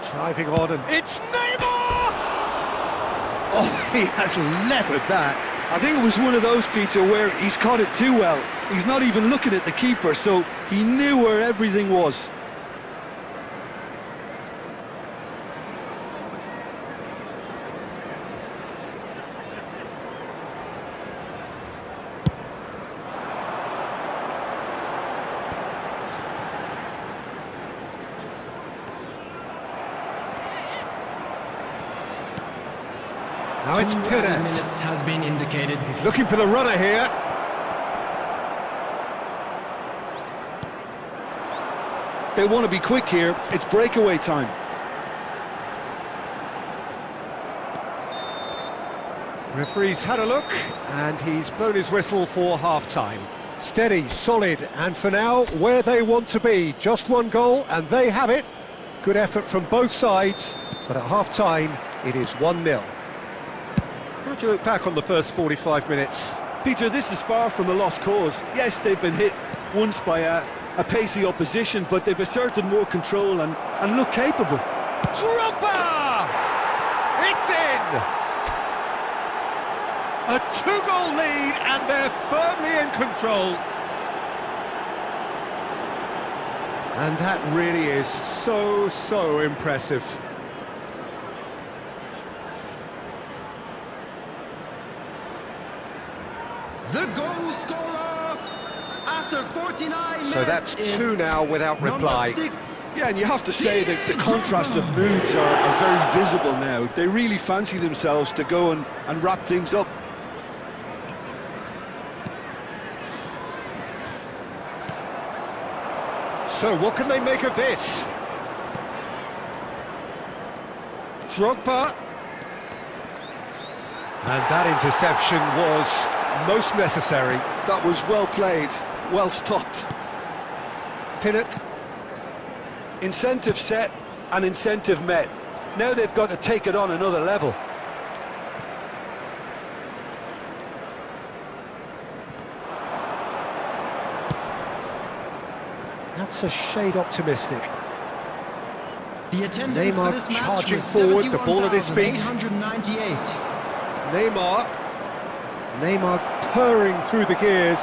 Driving on, and it's Neymar! Oh, he has leathered that. I think it was one of those, Peter, where he's caught it too well. He's not even looking at the keeper, so he knew where everything was. Now it's 2 Perez. minutes has been indicated. He's looking for the runner here. They want to be quick here. It's breakaway time. Referee's had a look, and he's blown his whistle for half-time. Steady, solid, and for now, where they want to be. Just one goal, and they have it. Good effort from both sides, but at half-time, it is 1-0. How do you look back on the first 45 minutes? Peter, this is far from a lost cause. Yes, they've been hit once by a pacey opposition, but they've asserted more control and look capable. Drogba! It's in! A two-goal lead, and they're firmly in control. And that really is so impressive. The goal scorer after 49 minutes. So that's two now without reply. Number 6. Yeah, and you have to say that the contrast of moods are very visible now. They really fancy themselves to go and wrap things up. So what can they make of this? Drogba. And that interception was most necessary. That was well played, well stopped. Pinnock. Incentive set and incentive met. Now they've got to take it on another level. That's a shade optimistic. The attendance Neymar for this match charging was forward, the ball at his feet. 71,898. Neymar purring through the gears.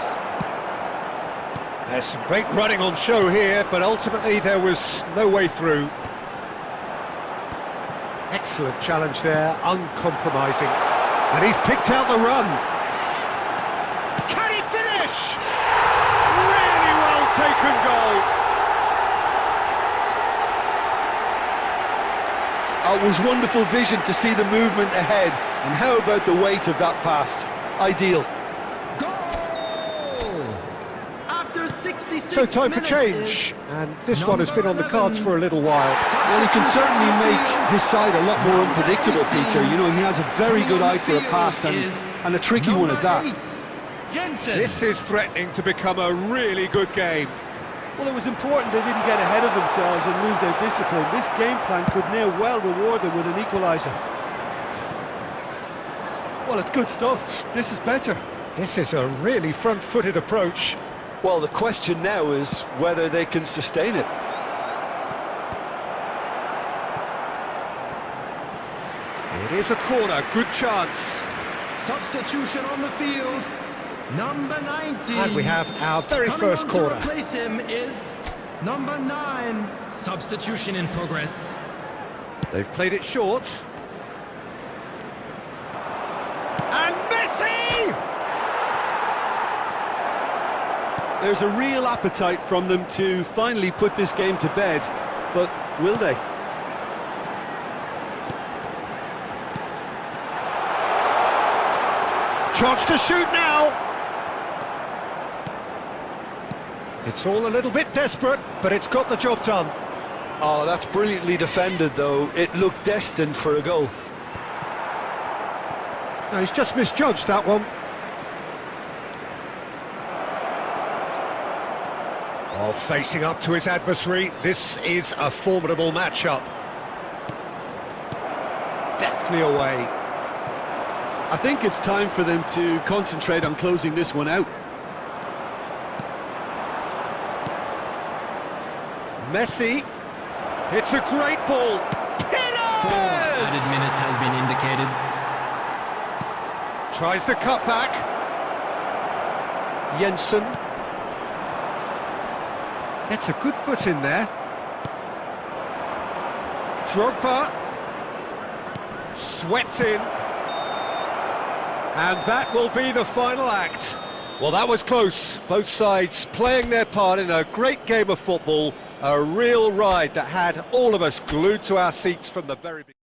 There's some great running on show here, but ultimately there was no way through. Excellent challenge there, uncompromising. And he's picked out the run. Can he finish? Really well taken goal. It was wonderful vision to see the movement ahead, and how about the weight of that pass? Ideal. Goal! After 66 So time for minutes change, and this one has been on the cards for a little while. Well, he can certainly make his side a lot more unpredictable, Peter. You know, he has a very good eye for a pass, and a tricky one at that. This is threatening to become a really good game. Well, it was important they didn't get ahead of themselves and lose their discipline. This game plan could near well reward them with an equaliser. Well, it's good stuff. This is better. This is a really front-footed approach. Well, the question now is whether they can sustain it. It is a corner, good chance. Substitution on the field. Number 90. And we have our very Coming first on corner. to replace him is number 9. Substitution in progress. They've played it short. And Messi! There's a real appetite from them to finally put this game to bed, but will they? Chance to shoot now! It's all a little bit desperate, but it's got the job done. Oh, that's brilliantly defended, though. It looked destined for a goal. No, he's just misjudged that one. Oh, facing up to his adversary, this is a formidable matchup. Deftly away. I think it's time for them to concentrate on closing this one out. Messi, it's a great ball. Added minute has been indicated. Tries the cutback. Jensen. Gets a good foot in there. Drogba. Swept in. And that will be the final act. Well, that was close. Both sides playing their part in a great game of football. A real ride that had all of us glued to our seats from the very beginning.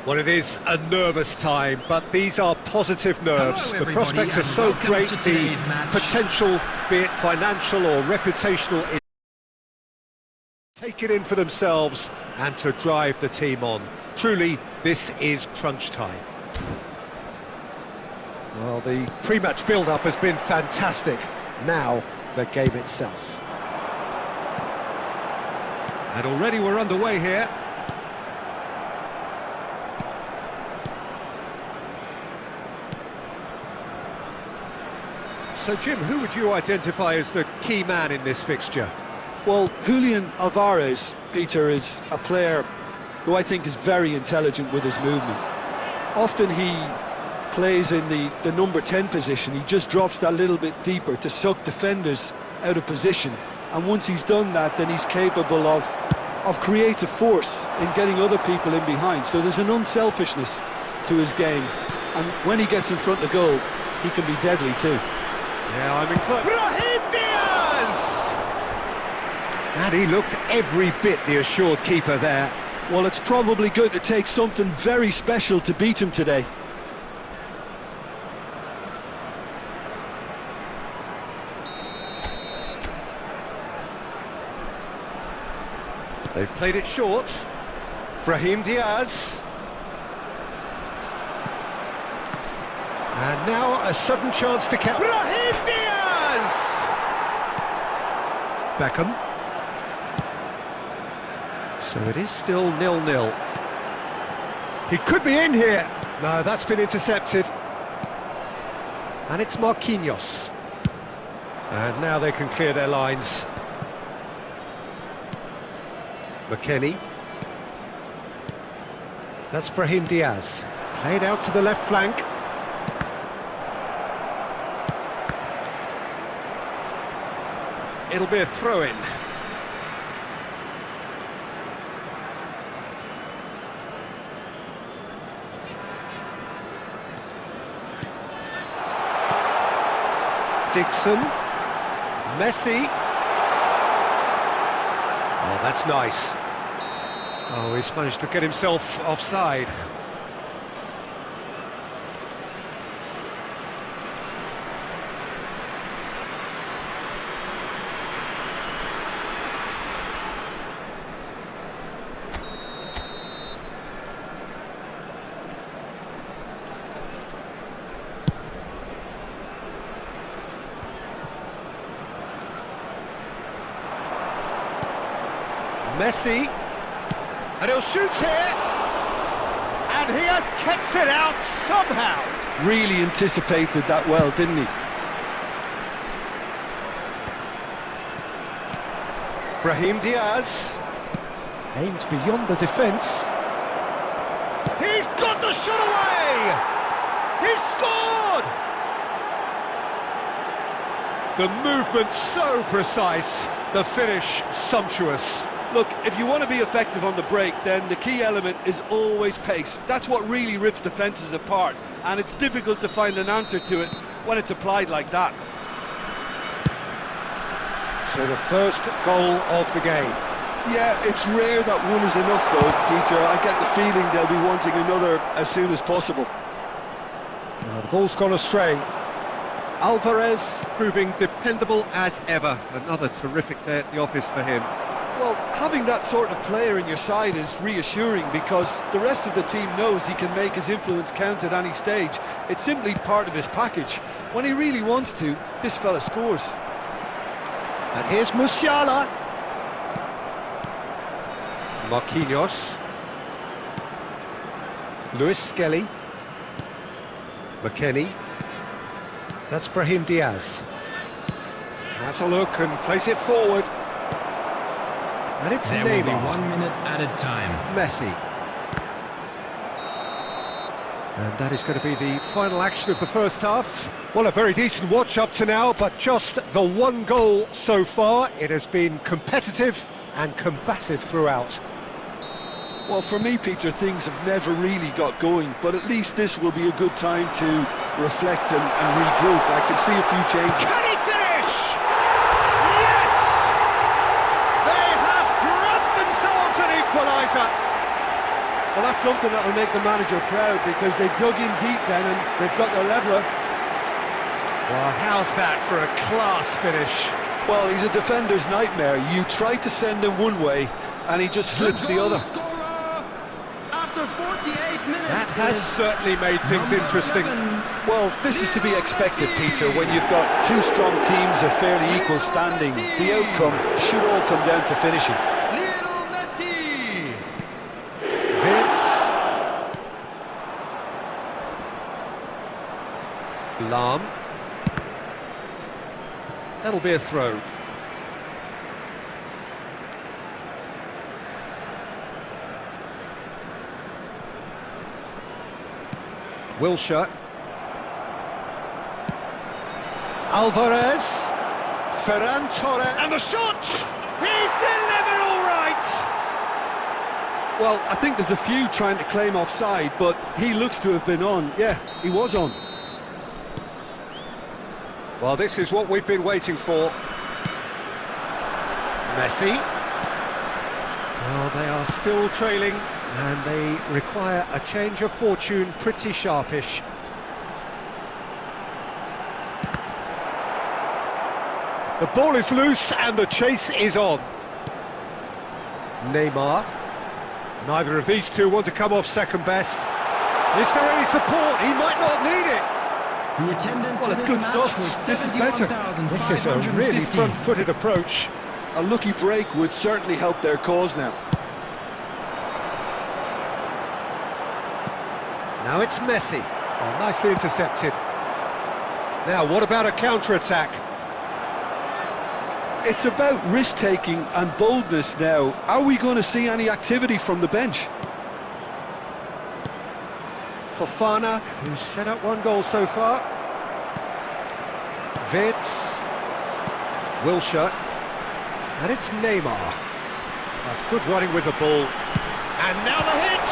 Well, it is a nervous time, but these are positive nerves. Hello, The prospects are everybody, so and welcome great, to the today's match. potential, be it financial or reputational, is take it in for themselves and to drive the team on. Truly, this is crunch time. Well, the pre-match build-up has been fantastic. Now, the game itself. And already we're underway here. So, Jim, who would you identify as the key man in this fixture? Well, Julian Alvarez, Peter, is a player who I think is very intelligent with his movement. Often he plays in the number 10 position. He just drops that little bit deeper to suck defenders out of position. And once he's done that, then he's capable of creative force in getting other people in behind. So there's an unselfishness to his game. And when he gets in front of goal, he can be deadly too. Yeah, I'm inclined. Brahim Diaz! And he looked every bit the assured keeper there. Well, it's probably going to take something very special to beat him today. They've played it short. Brahim Diaz. And now a sudden chance to catch. Brahim Diaz! Beckham. So it is still 0-0. He could be in here. No, that's been intercepted. And it's Marquinhos. And now they can clear their lines. McKennie. That's Brahim Diaz. Played out to the left flank. It'll be a throw-in. Dixon. Messi. Oh, that's nice. Oh, he's managed to get himself offside. Messi, and he'll shoot here, and he has kept it out somehow. Really anticipated that well, didn't he? Brahim Diaz, aimed beyond the defence. He's got the shot away! He's scored! The movement so precise, the finish sumptuous. Look, if you want to be effective on the break, then the key element is always pace. That's what really rips defences apart, and it's difficult to find an answer to it when it's applied like that. So the first goal of the game. Yeah, it's rare that one is enough though, Peter. I get the feeling they'll be wanting another as soon as possible. Now the ball's gone astray. Alvarez proving dependable as ever. Another terrific day at the office for him. Well, having that sort of player in your side is reassuring because the rest of the team knows he can make his influence count at any stage. It's simply part of his package. When he really wants to, this fella scores. And here's Musiala. Marquinhos. Lewis Skelly. McKennie. That's Brahim Diaz. Has a look and plays it forward. And it's There will be Neymar. 1 minute added time. Messi. And that is going to be the final action of the first half. Well, a very decent watch up to now, but just the one goal so far. It has been competitive and combative throughout. Well, for me, Peter, things have never really got going, but at least this will be a good time to reflect and regroup. I can see a few changes. Can he finish? Yes! They have grabbed themselves an equaliser. Well, that's something that'll make the manager proud because they dug in deep then and they've got their leveller. Well, how's that for a class finish? Well, he's a defender's nightmare. You try to send him one way, and he just slips the other. Scorer after 48 minutes. That has certainly made things Number interesting. 11. Well, this is to be expected, Peter, when you've got two strong teams of fairly equal standing. The outcome should all come down to finishing. Lionel Messi. Vince. Lahm. That'll be a throw. Wilshere. Alvarez. Ferran Torres. And the shot! He's delivered all right! Well, I think there's a few trying to claim offside, but he looks to have been on. Yeah, he was on. Well, this is what we've been waiting for. Messi. Well, they are still trailing, and they require a change of fortune pretty sharpish. The ball is loose, and the chase is on. Neymar. Neither of these two want to come off second best. Is there any support? He might not need it. The attendance Well, it's for good this stuff. match was This is better. This is a really 71,550. front-footed approach. A lucky break would certainly help their cause now. Now it's Messi. Oh, nicely intercepted. Now, what about a counter-attack? It's about risk-taking and boldness now. Are we going to see any activity from the bench? Fofana, who's set up one goal so far. Vitz. Wilshere. And it's Neymar. That's good running with the ball. And now the hit!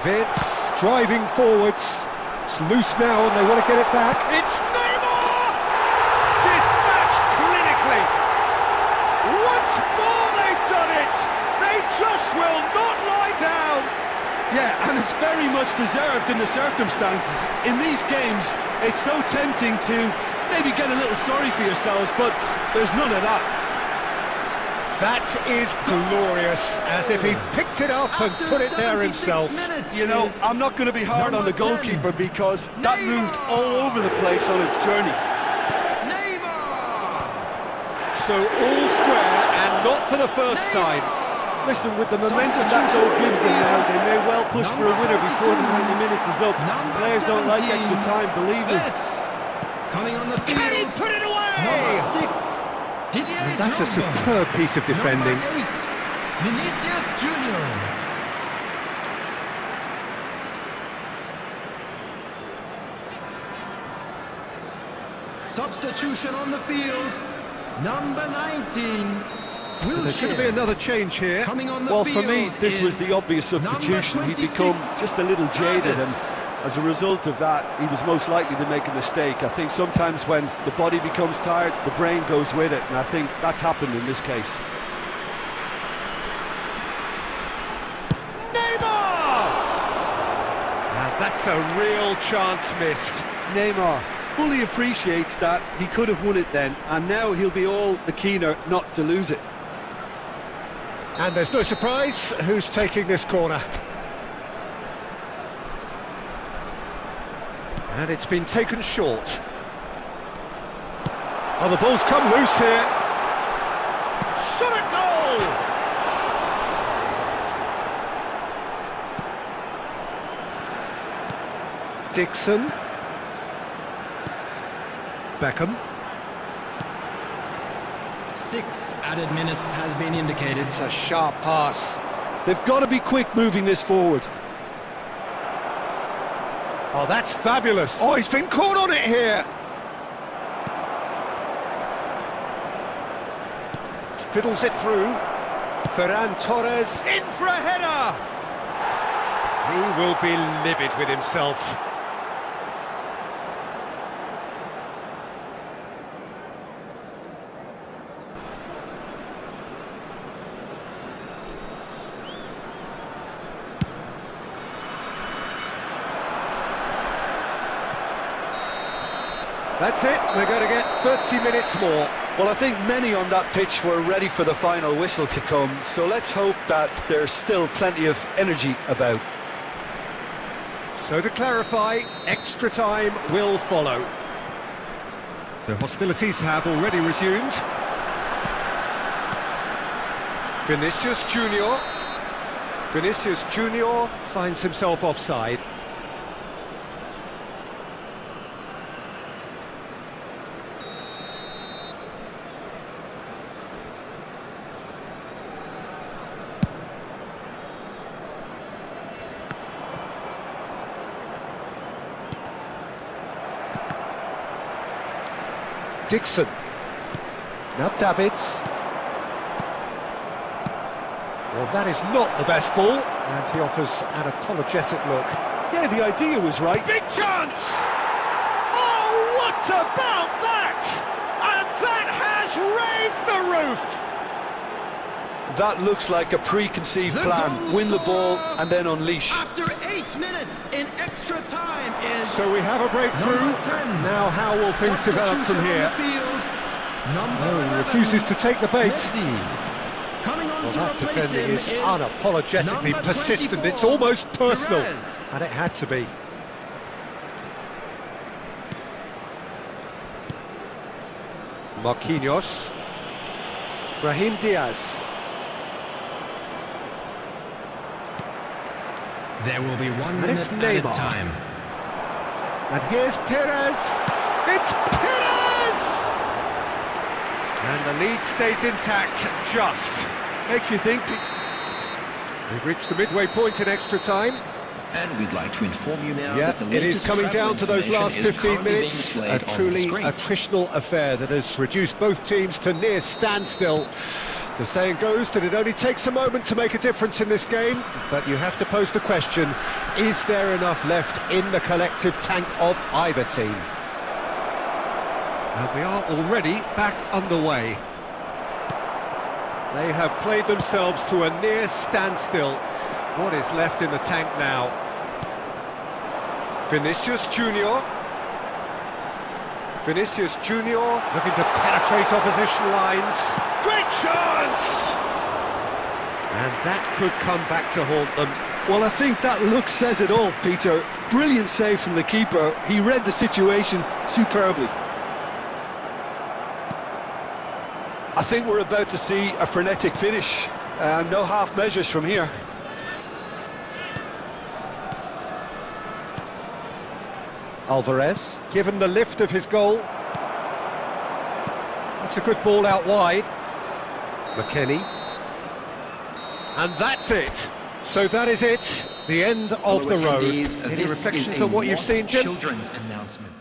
Vitz driving forwards. It's loose now and they want to get it back. It's Neymar! Dispatched clinically. Once more they've done it! They just will not lie down! Yeah, and it's very much deserved in the circumstances. In these games, it's so tempting to maybe get a little sorry for yourselves, but there's none of that. That is glorious, as if he picked it up and put it there himself. You know, I'm not going to be hard on the goalkeeper because that moved all over the place on its journey. So all square, and not for the first time. Listen, with the momentum that goal gives them now, they may well push for a winner before the 90 minutes is up. Players don't like extra time, believe me. Coming on the field. Can he put it away? Number 6. And that's a superb piece of defending. Number 8. Vinicius Junior. Substitution on the field. Number 19. There's going to be another change here. Coming on the Well, field for me, this was the obvious substitution. He'd become just a little jaded, and as a result of that, he was most likely to make a mistake. I think sometimes when the body becomes tired, the brain goes with it, and I think that's happened in this case. Neymar! Now that's a real chance missed. Neymar fully appreciates that he could have won it then, and now he'll be all the keener not to lose it. And there's no surprise who's taking this corner. And it's been taken short. Oh, the ball's come loose here. Shot at goal! Dixon. Beckham. 6 added minutes has been indicated. It's a sharp pass. They've got to be quick moving this forward. Oh, that's fabulous. Oh, he's been caught on it here. Fiddles it through. Ferran Torres in for a header. He will be livid with himself. That's it, we're going to get 30 minutes more. Well, I think many on that pitch were ready for the final whistle to come, so let's hope that there's still plenty of energy about. So to clarify, extra time will follow. The hostilities have already resumed. Vinicius Junior. Vinicius Junior finds himself offside. Dixon. Now Davids. Well, that is not the best ball, and he offers an apologetic look. Yeah, the idea was right. Big chance! Oh, what about that? And that has raised the roof! That looks like a preconceived plan. Win the ball and then unleash. After 8 minutes in extra time is... So we have a breakthrough. Now how will things develop from here? Oh, he refuses to take the bait. Well, that defending is unapologetically persistent. It's almost personal. And it had to be. Marquinhos. Brahim Diaz. There will be 1 And minute it's added Neymar. time. And here's Perez. It's Perez! And the lead stays intact, just. Makes you think. We've reached the midway point in extra time. And we'd like to inform you now Yeah, that the it is latest coming travel down to those last information is 15 currently being minutes. A displayed on truly the screen. attritional affair that has reduced both teams to near standstill. The saying goes that it only takes a moment to make a difference in this game, but you have to pose the question, is there enough left in the collective tank of either team? And we are already back underway. They have played themselves to a near standstill. What is left in the tank now? Vinicius Junior. Vinicius Junior looking to penetrate opposition lines. Great chance! And that could come back to haunt them. Well, I think that look says it all, Peter. Brilliant save from the keeper. He read the situation superbly. I think we're about to see a frenetic finish. No half measures from here. Alvarez, given the lift of his goal. That's a good ball out wide. McKennie. And that's it. So that is it, the end of the road. Any reflections on what you've seen, Jim? Children's announcement.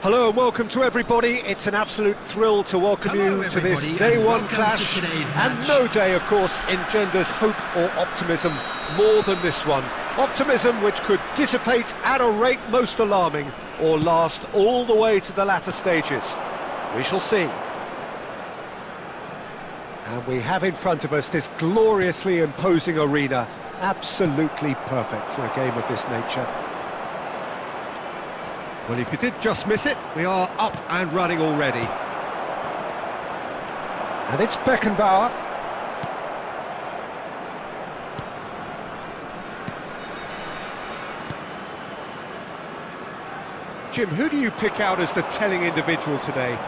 Hello and welcome to everybody. It's an absolute thrill to welcome Hello, you to this everybody, day and one welcome clash. to today's And match. no day, of course, engenders hope or optimism more than this one. Optimism which could dissipate at a rate most alarming or last all the way to the latter stages. We shall see. And we have in front of us this gloriously imposing arena. Absolutely perfect for a game of this nature. Well, if you did just miss it, we are up and running already. And it's Beckenbauer. Jim, who do you pick out as the telling individual today?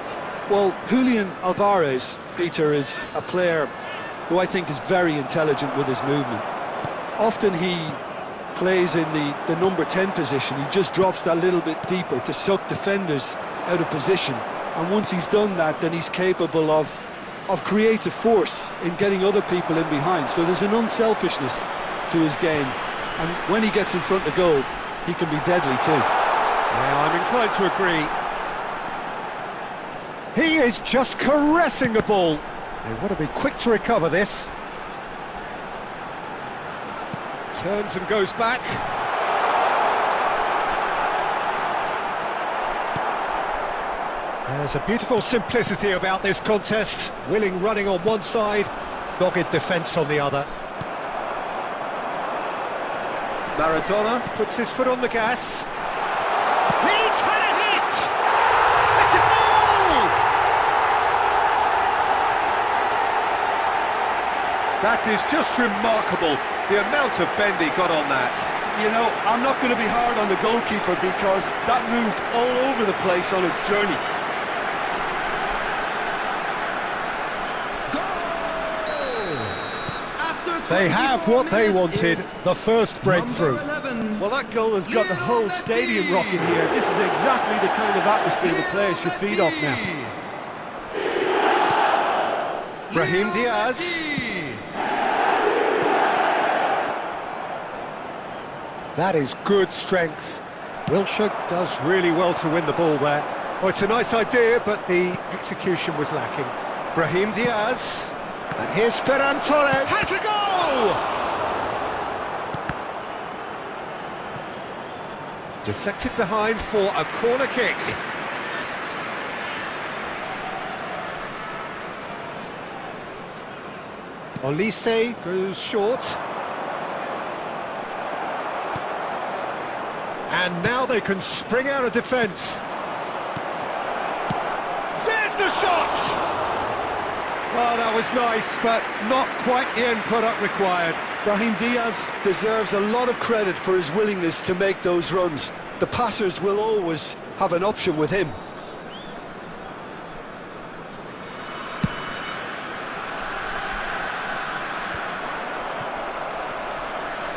Well, Julian Alvarez, Peter, is a player who I think is very intelligent with his movement. Often he plays in the number 10 position. He just drops that little bit deeper to suck defenders out of position. And once he's done that, then he's capable of creative force in getting other people in behind. So there's an unselfishness to his game. And when he gets in front of goal, he can be deadly too. Yeah, I'm inclined to agree. He is just caressing the ball. They want to be quick to recover this. Turns and goes back. There's a beautiful simplicity about this contest. Willing running on one side, dogged defence on the other. Maradona puts his foot on the gas. He's had a hit! It's a goal! That is just remarkable, the amount of bend he got on that. You know, I'm not going to be hard on the goalkeeper because that moved all over the place on its journey. They have what they wanted, the first breakthrough. Well, that goal has got the whole stadium rocking here. This is exactly the kind of atmosphere the players should feed off now. Brahim Diaz. That is good strength. Wilshere does really well to win the ball there. Oh, it's a nice idea, but the execution was lacking. Brahim Diaz. And here's Ferran Torres. Has a goal! Deflected behind for a corner kick. Olise goes short. And now they can spring out of defence. There's the shot! Oh, that was nice, but not quite the end product required. Brahim Diaz deserves a lot of credit for his willingness to make those runs. The passers will always have an option with him.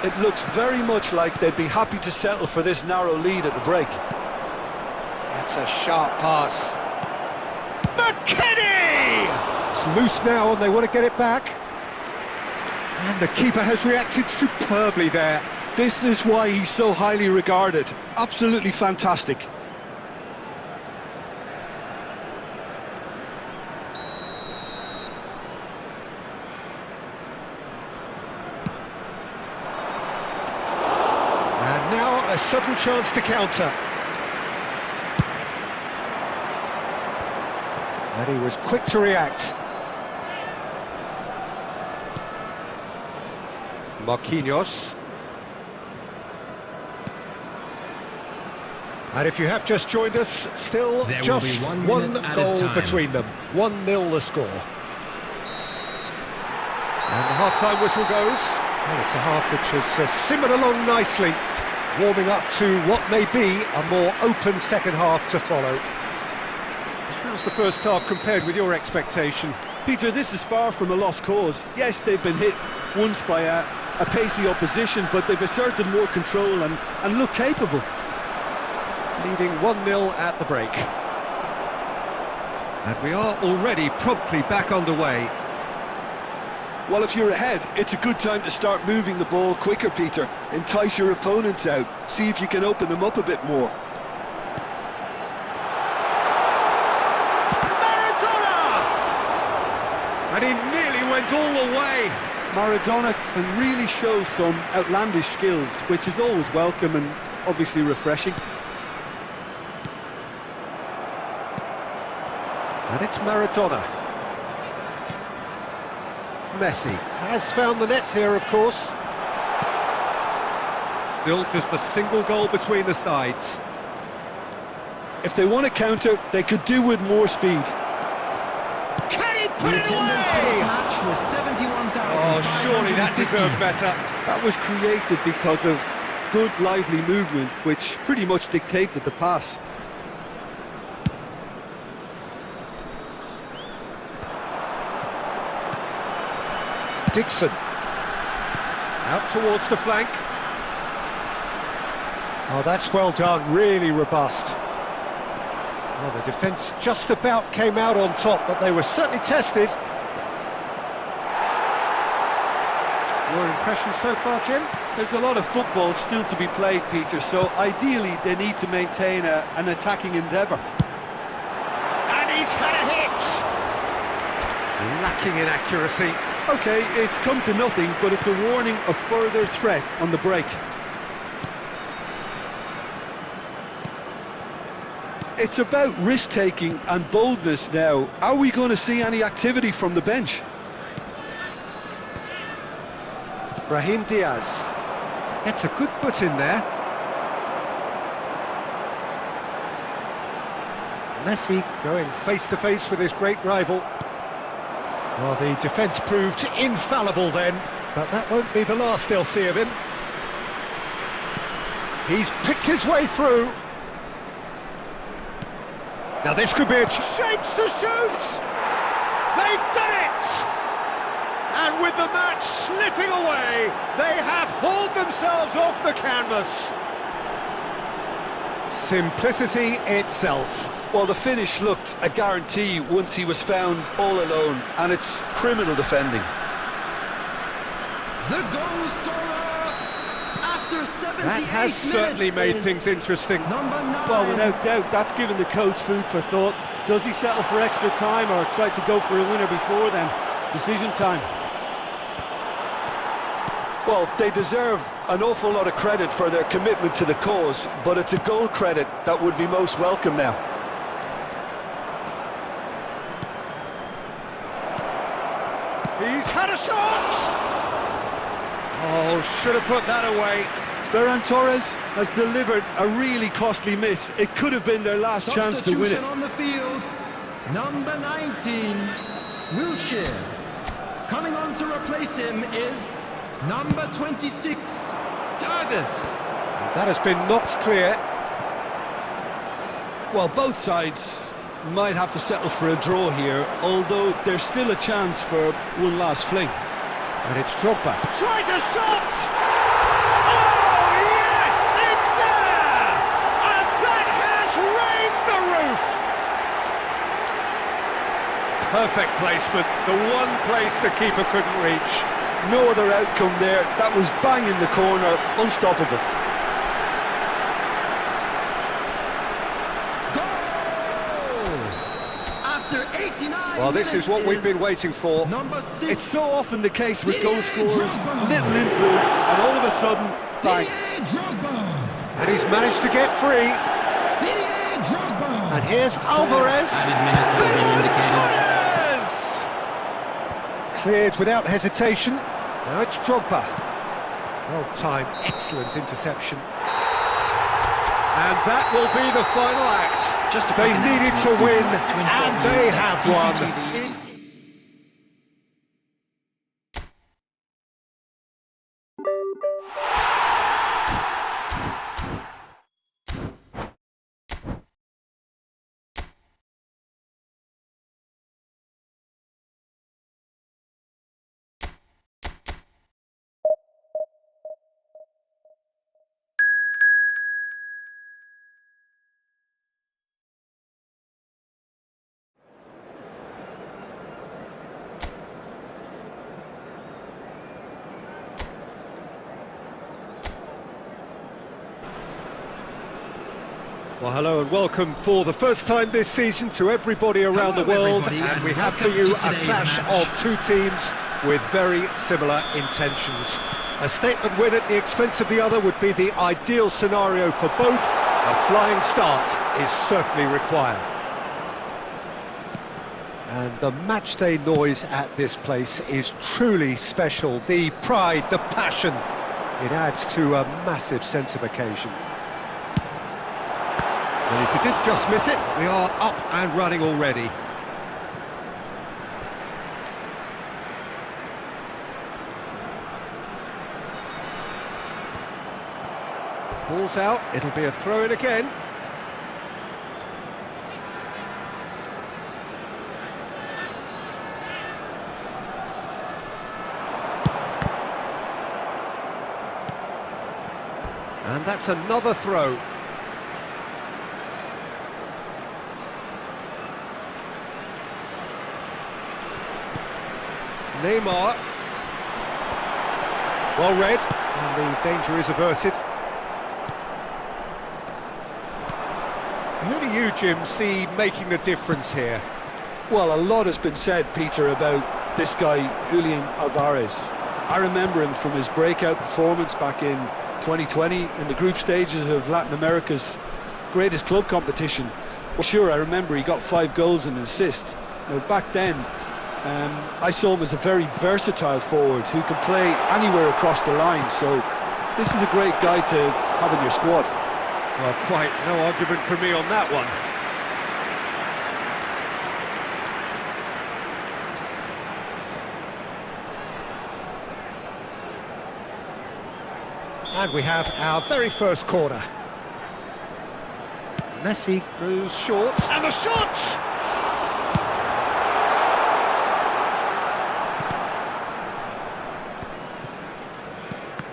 It looks very much like they'd be happy to settle for this narrow lead at the break. That's a sharp pass. McKennie! It's loose now and they want to get it back. And the keeper has reacted superbly there. This is why he's so highly regarded. Absolutely fantastic. And now a sudden chance to counter. And he was quick to react. Marquinhos. And if you have just joined us, still There will just be 1 one minute at a goal time. between them. 1-0 the score. And the half-time whistle goes. And it's a half which has simmered along nicely, warming up to what may be a more open second half to follow. How's the first half compared with your expectation? Peter, this is far from a lost cause. Yes, they've been hit once by a pacey opposition, but they've asserted more control and look capable. Leading 1-0 at the break. And we are already promptly back underway. Well, if you're ahead, it's a good time to start moving the ball quicker, Peter. Entice your opponents out. See if you can open them up a bit more. And he nearly went all the way. Maradona can really show some outlandish skills, which is always welcome and obviously refreshing. And it's Maradona. Messi has found the net here, of course. Still just a single goal between the sides. If they want to counter, they could do with more speed. Can he put The it attendance for this away? match was 71,550. Oh, surely that deserved better. That was created because of good, lively movement, which pretty much dictated the pass. Dixon. Out towards the flank. Oh, that's well done, really robust. Well, the defence just about came out on top, but they were certainly tested. Your impression so far, Jim? There's a lot of football still to be played, Peter, so ideally they need to maintain an attacking endeavour. And he's had a hit! Lacking in accuracy. OK, it's come to nothing, but it's a warning of further threat on the break. It's about risk-taking and boldness now. Are we going to see any activity from the bench? Brahim Diaz gets a good foot in there. Messi going face-to-face with his great rival. Well, the defence proved infallible then, but that won't be the last they'll see of him. He's picked his way through. Now this could be a shapes to shoot! They've done it! And with the match slipping away, they have hauled themselves off the canvas. Simplicity itself. Well, the finish looked a guarantee once he was found all alone, and it's criminal defending. The goal scorer after 78 That has certainly made is things interesting. number 9. Well, without doubt, that's given the coach food for thought. Does he settle for extra time or try to go for a winner before then? Decision time. Well, they deserve an awful lot of credit for their commitment to the cause, but it's a goal credit that would be most welcome now. He's had a shot! Oh, should have put that away. Ferran Torres has delivered a really costly miss. It could have been their last chance to win it. Substitution on the field, number 19, Wilshere. Coming on to replace him is number 26, Davids. That has been knocked clear. Well, both sides might have to settle for a draw here, although there's still a chance for one last fling. And it's Drogba. Tries a shot! Oh, yes, it's there! And that has raised the roof! Perfect placement, the one place the keeper couldn't reach. No other outcome there. That was bang in the corner, unstoppable. Well, this is what we've been waiting for. Number 6. It's so often the case with goal scorers, little influence, and all of a sudden, bang. And he's managed to get free. And here's Alvarez. Torres! Cleared without hesitation. Now it's Drogba. Well timed, excellent interception. And that will be the final act. They needed to win, and they have won. Well, hello and welcome for the first time this season to everybody around the world, and we have for you a clash of two teams with very similar intentions. A statement win at the expense of the other would be the ideal scenario for both. A flying start is certainly required. And the matchday noise at this place is truly special. The pride, the passion, it adds to a massive sense of occasion. And if you did just miss it, we are up and running already. Ball's out, it'll be a throw-in again. And that's another throw. Neymar. Well read, and the danger is averted. Who do you, Jim, see making the difference here? Well, a lot has been said, Peter, about this guy, Julian Alvarez. I remember him from his breakout performance back in 2020 in the group stages of Latin America's greatest club competition. Well, sure, I remember he got 5 goals and an assist. Now, back then, I saw him as a very versatile forward who can play anywhere across the line, so this is a great guy to have in your squad. Well, quite no argument for me on that one. And we have our very first corner. Messi goes short, and the shot!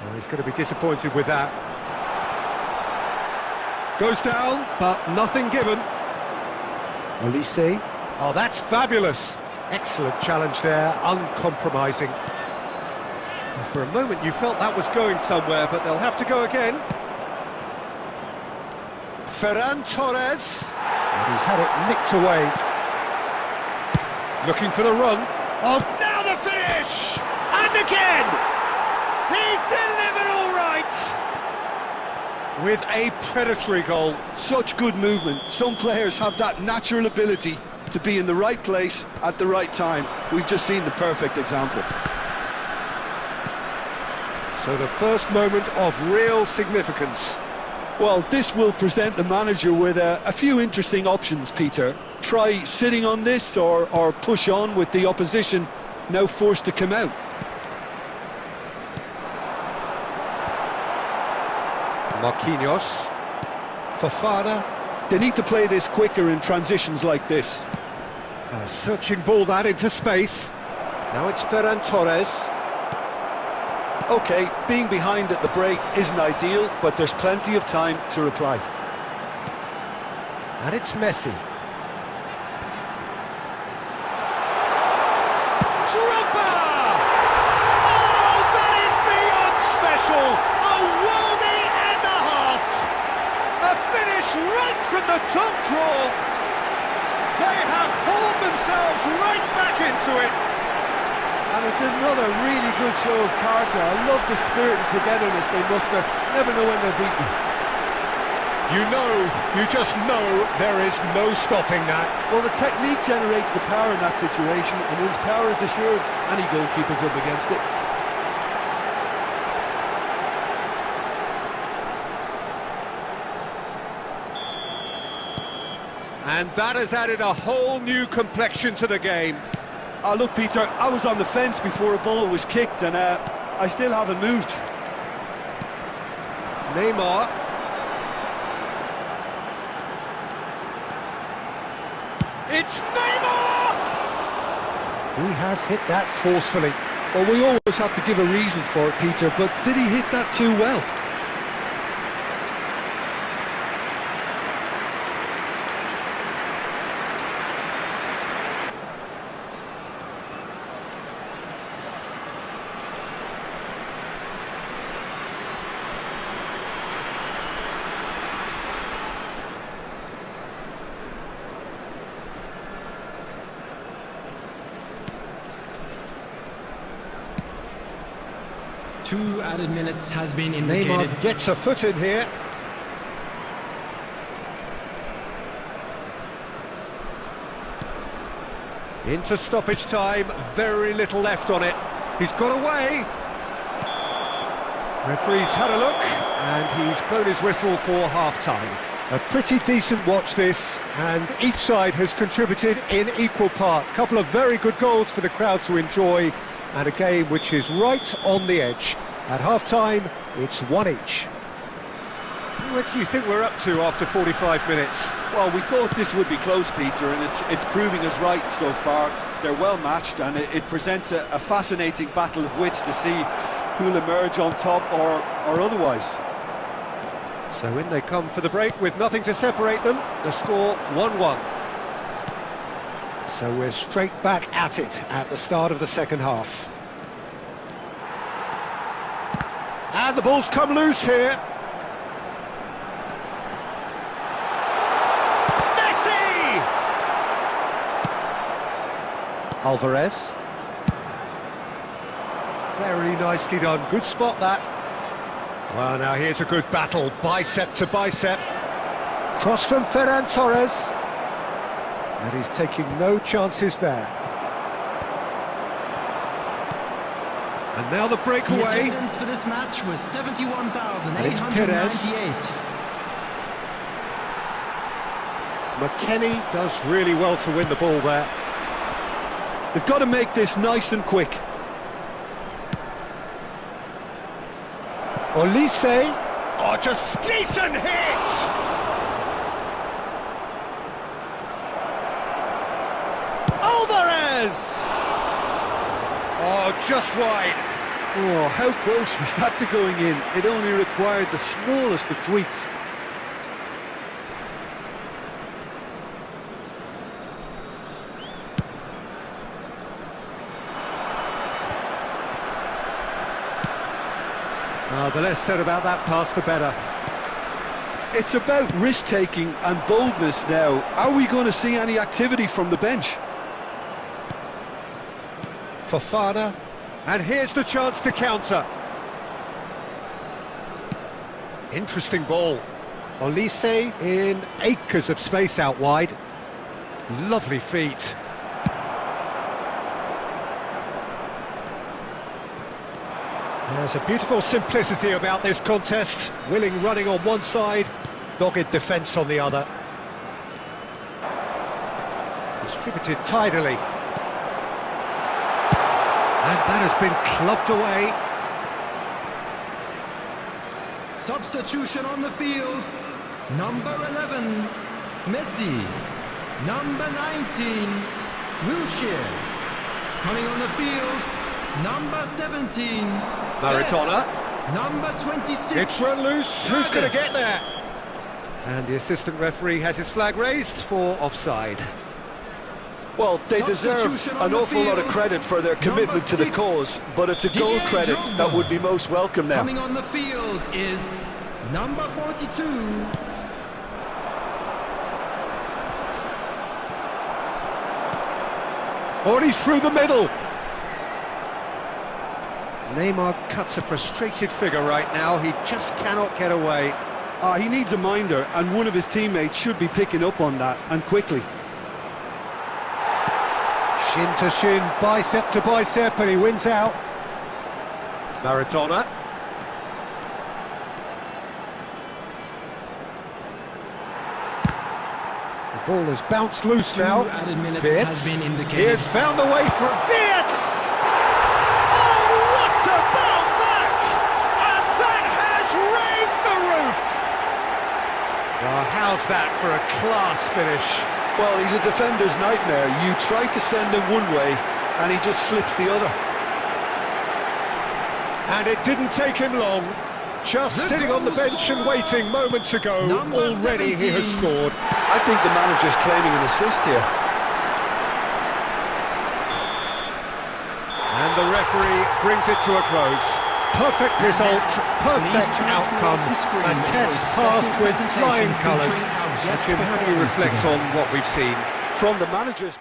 Well, he's going to be disappointed with that. Goes down, but nothing given. Olise. Oh, that's fabulous. Excellent challenge there, uncompromising. And for a moment you felt that was going somewhere, but they'll have to go again. Ferran Torres. And he's had it nicked away. Looking for the run. Oh, now the finish! And again! He's delivered all right! With a predatory goal. Such good movement. Some players have that natural ability to be in the right place at the right time. We've just seen the perfect example. So the first moment of real significance. Well, this will present the manager with a few interesting options, Peter. Try sitting on this or push on with the opposition now forced to come out. Marquinhos. Fofana. They need to play this quicker in transitions like this. A searching ball that into space. Now it's Ferran Torres. OK, being behind at the break isn't ideal, but there's plenty of time to reply. And it's Messi. Drogba! Oh, that is beyond special! A worldie and a half! A finish right from the top draw! They have hauled themselves right back into it! And it's another really good show of character. I love the spirit and togetherness they muster. Never know when they're beaten. You just know there is no stopping that. Well, the technique generates the power in that situation, and once power is assured, any goalkeeper's up against it. And that has added a whole new complexion to the game. Oh, look, Peter, I was on the fence before a ball was kicked, and I still haven't moved. Neymar. It's Neymar! He has hit that forcefully. Well, we always have to give a reason for it, Peter, but did he hit that too well? Two added minutes has been indicated. Neymar gets a foot in here. Into stoppage time, very little left on it. He's got away. Referee's had a look, and he's blown his whistle for half-time. A pretty decent watch this, and each side has contributed in equal part. A couple of very good goals for the crowd to enjoy, and a game which is right on the edge. At half-time, it's 1 each. What do you think we're up to after 45 minutes? Well, we thought this would be close, Peter, and it's proving us right so far. They're well matched, and it presents a fascinating battle of wits to see who'll emerge on top or otherwise. So in they come for the break with nothing to separate them. The score 1-1. So we're straight back at it at the start of the second half. And the ball's come loose here. Messi! Alvarez. Very nicely done. Good spot, that. Well, now here's a good battle. Bicep to bicep. Cross from Ferran Torres. And he's taking no chances there. And now the The breakaway. attendance for this match was And it's Perez. 71,898. McKennie does really well to win the ball there. They've got to make this nice and quick. Olise. Oh, just decent hit! Alvarez! Oh, just wide. Oh, how close was that to going in? It only required the smallest of tweaks. The less said about that pass, the better. It's about risk-taking and boldness now. Are we going to see any activity from the bench? Fofana. And here's the chance to counter. Interesting ball. Olise in acres of space out wide. Lovely feet. There's a beautiful simplicity about this contest. Willing running on one side, dogged defence on the other. Distributed tidily. And that has been clubbed away. Substitution on the field. Number 11, Messi. Number 19, Wilshere. Coming on the field, number 17, Maradona. Betts. Number 26. It's run loose. Who's going to Davids. get there? And the assistant referee has his flag raised for offside. Well, they deserve Substitution on an the awful lot of field. credit for their commitment to the 6, cause, but it's a goal Didier credit Drogba. that would be most welcome now. Coming on the field is number 42, Oh, and he's through the middle. Neymar cuts a frustrated figure right now. He just cannot get away. He needs a minder, and one of his teammates should be picking up on that, and quickly. Shin to shin, bicep to bicep, and he wins out. Maradona. The ball has bounced loose now. added minutes Wirtz. has been indicated. He has found the way through. Wirtz! Oh, what about that? And that has raised the roof! Oh, how's that for a class finish? Well, he's a defender's nightmare. You try to send him one way, and he just slips the other. And it didn't take him long. Just sitting on the bench and waiting moments ago, Number already he has 17. scored. I think the manager's claiming an assist here. And the referee brings it to a close. Perfect result, perfect outcome. A test passed with flying colours. Jim, how do you reflect on what we've seen? From the manager's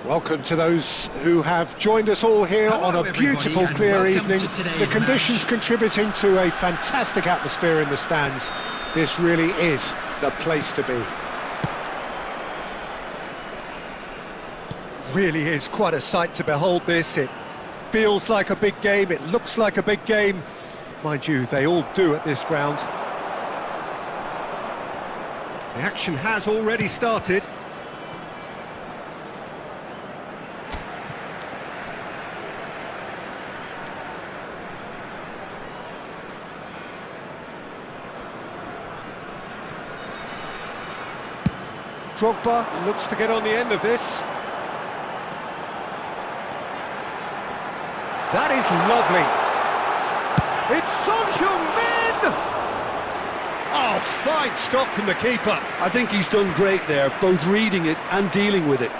Welcome to those who have joined us all here Hello, on a everybody, beautiful, and clear welcome evening. to today's The conditions match. contributing to a fantastic atmosphere in the stands. This really is the place to be. Really is quite a sight to behold this. It feels like a big game, it looks like a big game. Mind you, they all do at this ground. The action has already started. Drogba looks to get on the end of this. That is lovely. It's Son Heung-min! Oh, fine stop from the keeper. I think he's done great there, both reading it and dealing with it.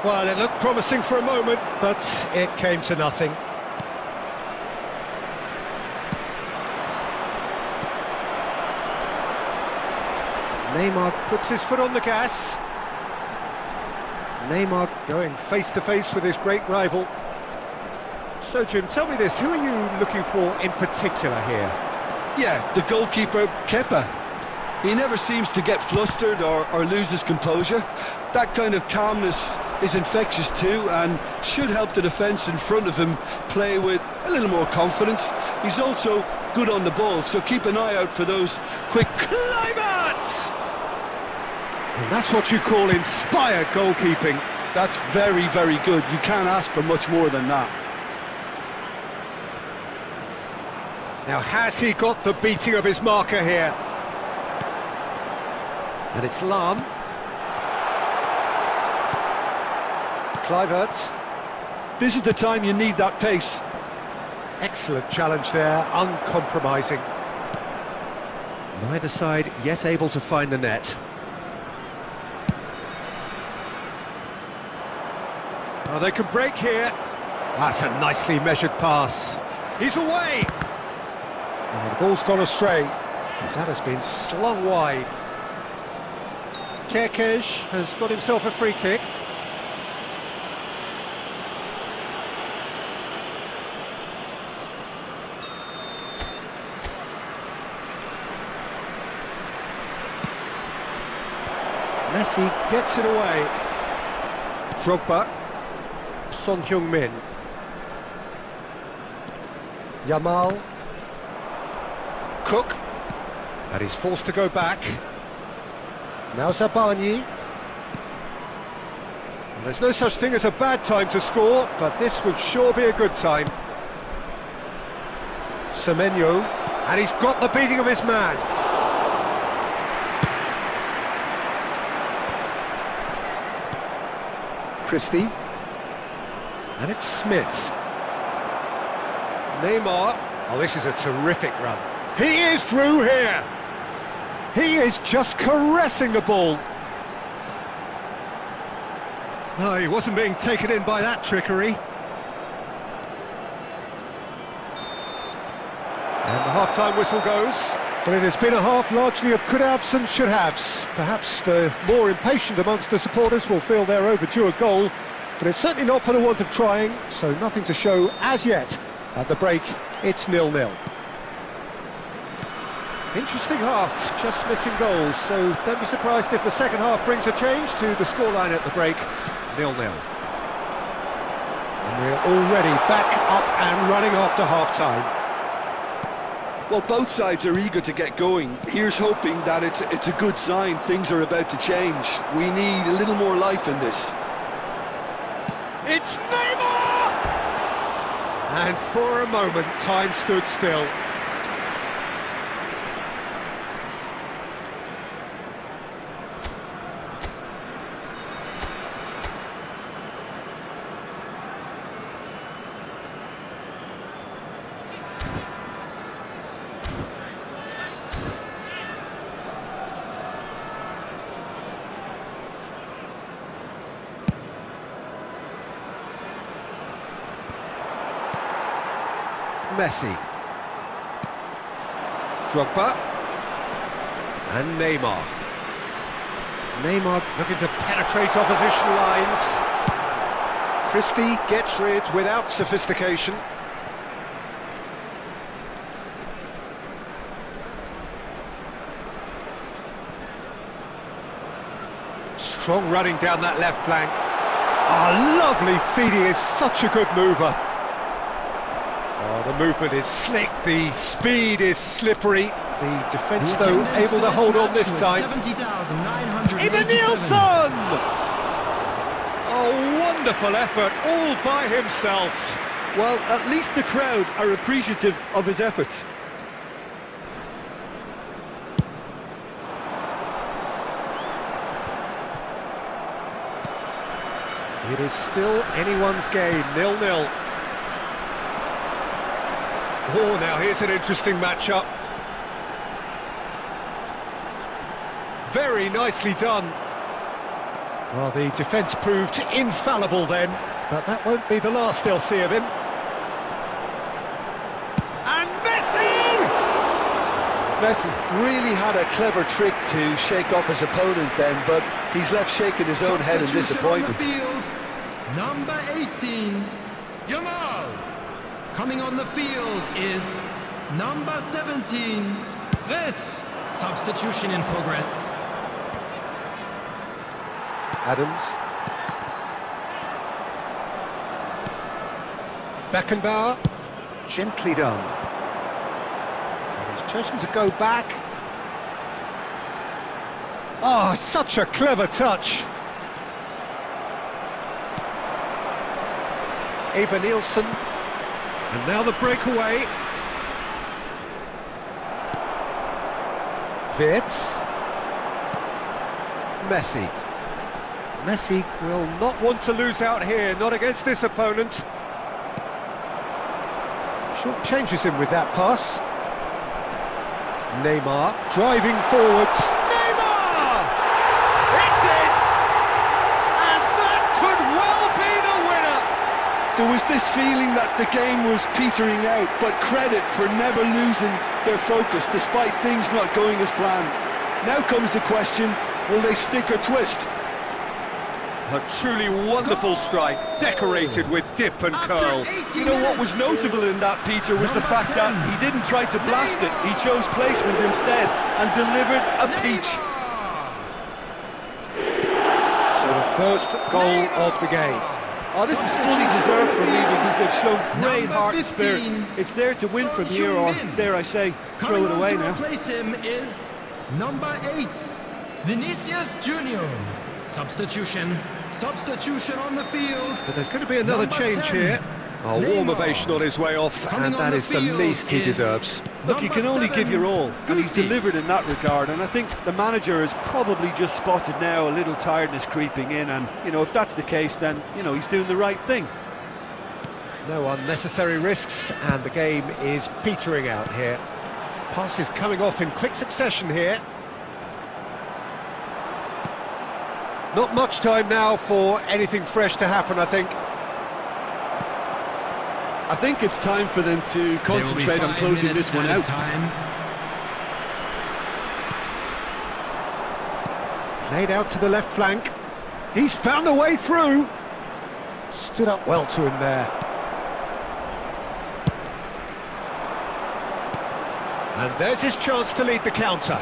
Well, it looked promising for a moment, but it came to nothing. Neymar puts his foot on the gas. Neymar going face-to-face with his great rival. So, Jim, tell me this, who are you looking for in particular here? Yeah, the goalkeeper, Kepa. He never seems to get flustered or lose his composure. That kind of calmness is infectious too, and should help the defence in front of him play with a little more confidence. He's also good on the ball, so keep an eye out for those quick Climax! And that's what you call inspired goalkeeping. That's very, very good. You can't ask for much more than that. Now, has he got the beating of his marker here? And it's Lahm. Kluivert. This is the time you need that pace. Excellent challenge there, uncompromising. Neither side yet able to find the net. Oh, they could break here. That's a nicely measured pass. He's away! Oh, the ball's gone astray. That has been slung wide. Kerkez has got himself a free kick. Messi gets it away. Drogba. Son Heung-min. Yamal. Cook. And he's forced to go back. Now Zabarnyi. And there's no such thing as a bad time to score, but this would sure be a good time. Semenyo. And he's got the beating of his man. Christie. And it's Smith. Neymar. Oh, this is a terrific run. He is through here. He is just caressing the ball. No, he wasn't being taken in by that trickery. And the half-time whistle goes. But it has been a half largely of could-haves and should-haves. Perhaps the more impatient amongst the supporters will feel they're overdue a goal, but it's certainly not for the want of trying, so nothing to show as yet. At the break, it's 0-0. Interesting half, just missing goals, so don't be surprised if the second half brings a change to the scoreline at the break, 0-0. And we're already back up and running after half-time. Well, both sides are eager to get going. Here's hoping that it's a good sign. Things are about to change. We need a little more life in this. It's Neymar! And for a moment, time stood still. Messi. Drogba. And Neymar. Neymar looking to penetrate opposition lines. Christie gets rid without sophistication. Strong running down that left flank. Oh, lovely feed, he is such a good mover. Oh, the movement is slick, the speed is slippery. The defence, though, able to hold on this time. Efootball! Oh, wonderful effort, all by himself. Well, at least the crowd are appreciative of his efforts. It is still anyone's game, 0-0. Oh, now here's an interesting matchup. Very nicely done. Well, the defence proved infallible then, but that won't be the last they'll see of him. And Messi! Messi really had a clever trick to shake off his opponent then, but he's left shaking his own head in disappointment. Number 18, Yamal. Coming on the field is number 17, Ritz. Substitution in progress. Adams. Beckenbauer. Gently done. And he's chosen to go back. Oh, such a clever touch. Eva Nielsen. And now the breakaway. Wirtz. Messi. Messi will not want to lose out here, not against this opponent. Short changes him with that pass. Neymar driving forwards. Neymar! It's in! And that could well be the winner! There was this feeling that the game was petering out, but credit for never losing their focus despite things not going as planned. Now comes the question, will they stick or twist? A truly wonderful strike, decorated with dip and curl. You know what was notable in that, Peter, was the fact that he didn't try to blast it. He chose placement instead and delivered a peach. So the first goal of the game. Oh, this is fully deserved for me because they've shown great heart and spirit. It's there to win from here, or dare I say, throw it away now. Replace him is number 8, Vinicius Junior. Substitution on the field. But there's going to be another change 10, here. A warm ovation on his way off, and that is the least he deserves. Look, you can only give your all, and he's delivered in that regard, and I think the manager has probably just spotted now a little tiredness creeping in, and, you know, if that's the case, then, you know, he's doing the right thing. No unnecessary risks, and the game is petering out here. Passes coming off in quick succession here. Not much time now for anything fresh to happen, I think. I think it's time for them to concentrate on closing this one out. Played out to the left flank. He's found a way through. Stood up well to him there. And there's his chance to lead the counter.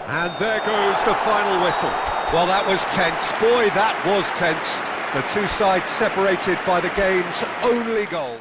And there goes the final whistle. Well, that was tense. Boy, that was tense. The two sides separated by the game's only goal.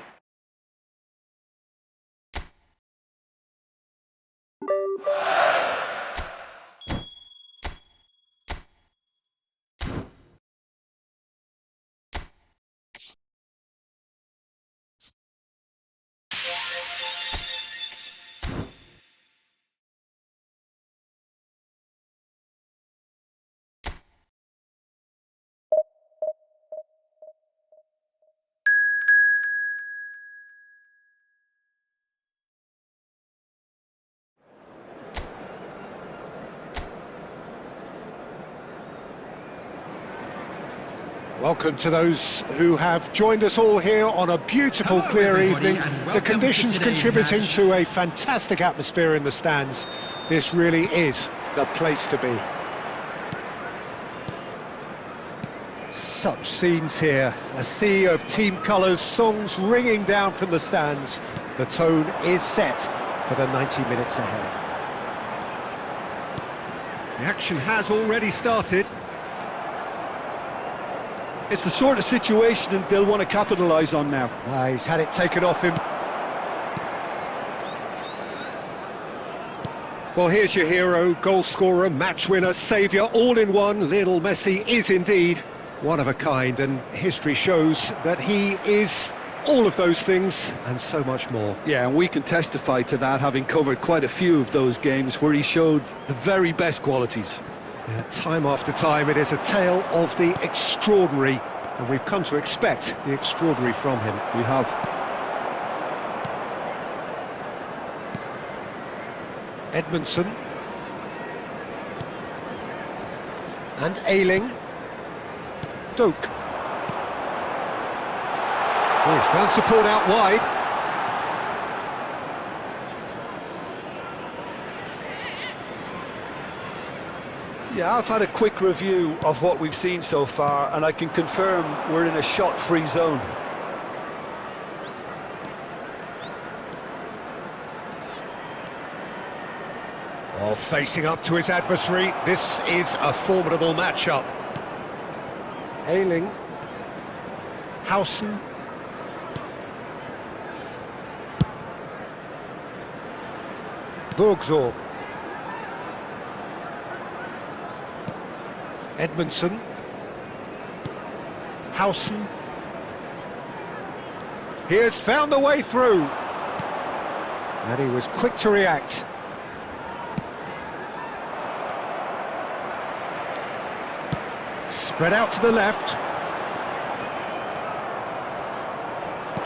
Welcome to those who have joined us all here on a beautiful, clear evening. The conditions contributing to a fantastic atmosphere in the stands. This really is the place to be. Such scenes here, a sea of team colours, songs ringing down from the stands. The tone is set for the 90 minutes ahead. The action has already started. It's the sort of situation that they'll want to capitalise on now. He's had it taken off him. Well, here's your hero, goal scorer, match winner, saviour, all in one. Lionel Messi is indeed one of a kind, and history shows that he is all of those things and so much more. Yeah, and we can testify to that, having covered quite a few of those games where he showed the very best qualities. Yeah, time after time, it is a tale of the extraordinary, and we've come to expect the extraordinary from him. We have. Edmondson. And Ayling. Doak. Oh, he's found support out wide. Yeah, I've had a quick review of what we've seen so far, and I can confirm we're in a shot-free zone. Oh, facing up to his adversary, this is a formidable matchup. Ayling. Howson. Borgzorg. Edmondson. Howson. He has found the way through. And he was quick to react. Spread out to the left.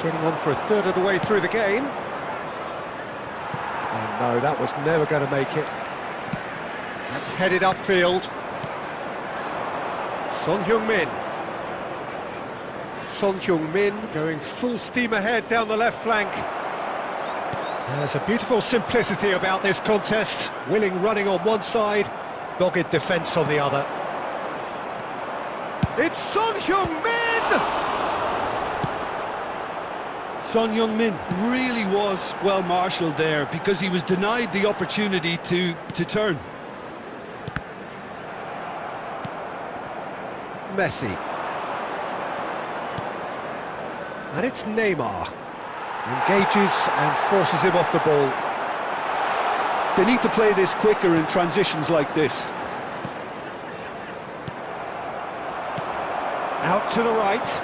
Getting on for a third of the way through the game. And no, that was never going to make it. That's headed upfield. Son Heung-min. Son Heung-min going full steam ahead down the left flank. There's a beautiful simplicity about this contest. Willing running on one side, dogged defence on the other. It's Son Heung-min! Son Heung-min really was well marshalled there because he was denied the opportunity to turn. Messi. And it's Neymar. Engages and forces him off the ball. They need to play this quicker in transitions like this. Out to the right.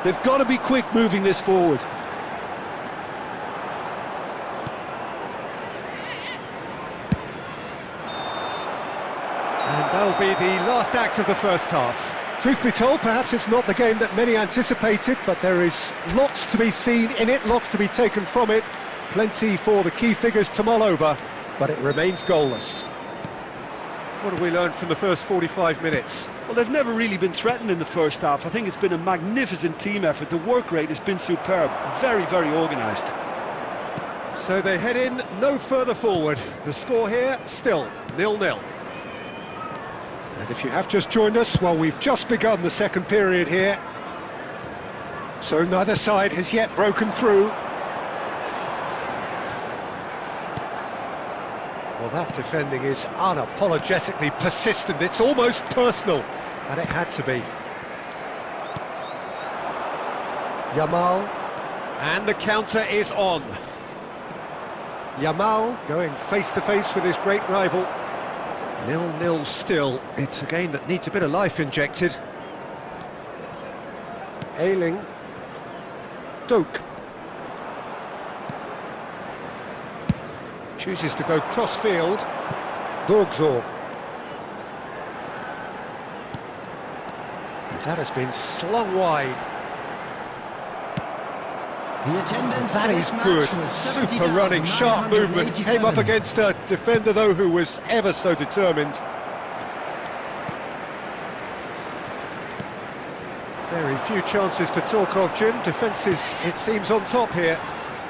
They've got to be quick moving this forward. And that'll be the last act of the first half. Truth be told, perhaps it's not the game that many anticipated, but there is lots to be seen in it, lots to be taken from it. Plenty for the key figures to mull over, but it remains goalless. What have we learned from the first 45 minutes? Well, they've never really been threatened in the first half. I think it's been a magnificent team effort. The work rate has been superb. Very, very organised. So they head in no further forward. The score here, still 0-0. And if you have just joined us, well, we've just begun the second period here. So neither side has yet broken through. Well, that defending is unapologetically persistent. It's almost personal, and it had to be. Yamal, and the counter is on. Yamal going face-to-face with his great rival. 0-0 still. It's a game that needs a bit of life injected. Ayling. Doak. Chooses to go cross-field. Borgzorg. That has been slung wide. The attendance That for is this match good. was Super running, sharp movement. Came up 70,987. against a defender, though, who was ever so determined. Very few chances to talk of, Jim. Defence is, it seems, on top here.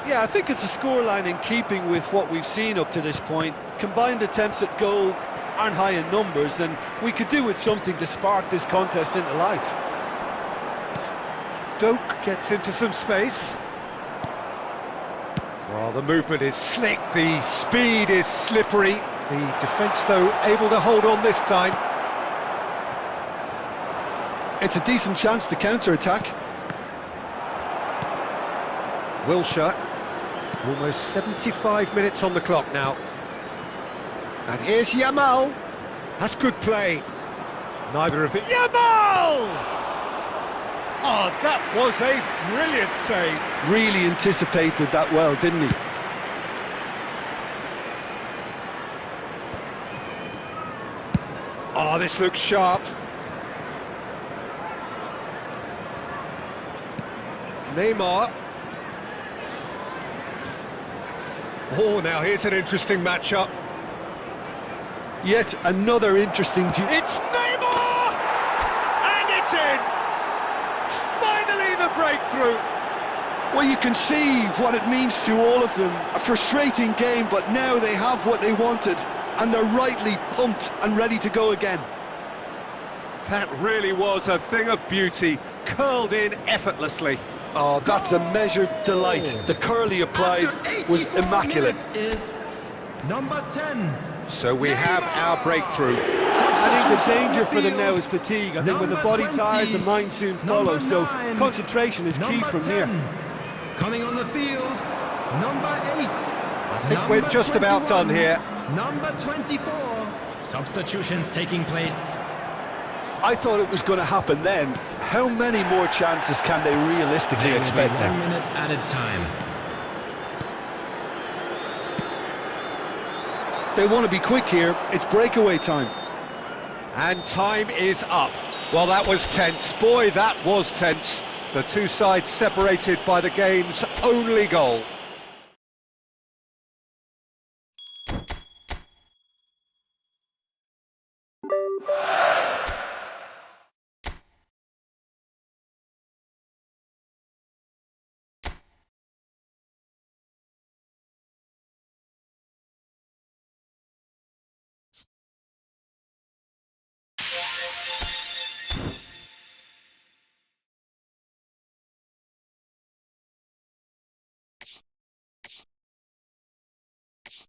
Yeah, I think it's a scoreline in keeping with what we've seen up to this point. Combined attempts at goal aren't high in numbers, and we could do with something to spark this contest into life. Doak gets into some space. Well, the movement is slick, the speed is slippery. The defence, though, able to hold on this time. It's a decent chance to counter-attack. Wilshere, almost 75 minutes on the clock now. And here's Yamal. That's good play. Neither of the... Yamal! Oh, that was a brilliant save. Really anticipated that well, didn't he? Oh, this looks sharp. Neymar. Oh, now here's an interesting matchup. Yet another interesting... It's Neymar! And it's in! Finally the breakthrough! Well, you can see what it means to all of them. A frustrating game, but now they have what they wanted, and they're rightly pumped and ready to go again. That really was a thing of beauty, curled in effortlessly. Oh, that's a measured delight. The curl he applied was immaculate. Is number 10. So we have our breakthrough. I think the danger for them now is fatigue. I think when the body tires, the mind soon follows. So concentration is key from here. Coming on the field, number 8. I think we're just about done here. Number 24. Substitutions taking place. I thought it was going to happen then. How many more chances can they realistically expect now? 1 minute added time. They want to be quick here. It's breakaway time. And time is up. Well, that was tense. Boy, that was tense. The two sides separated by the game's only goal.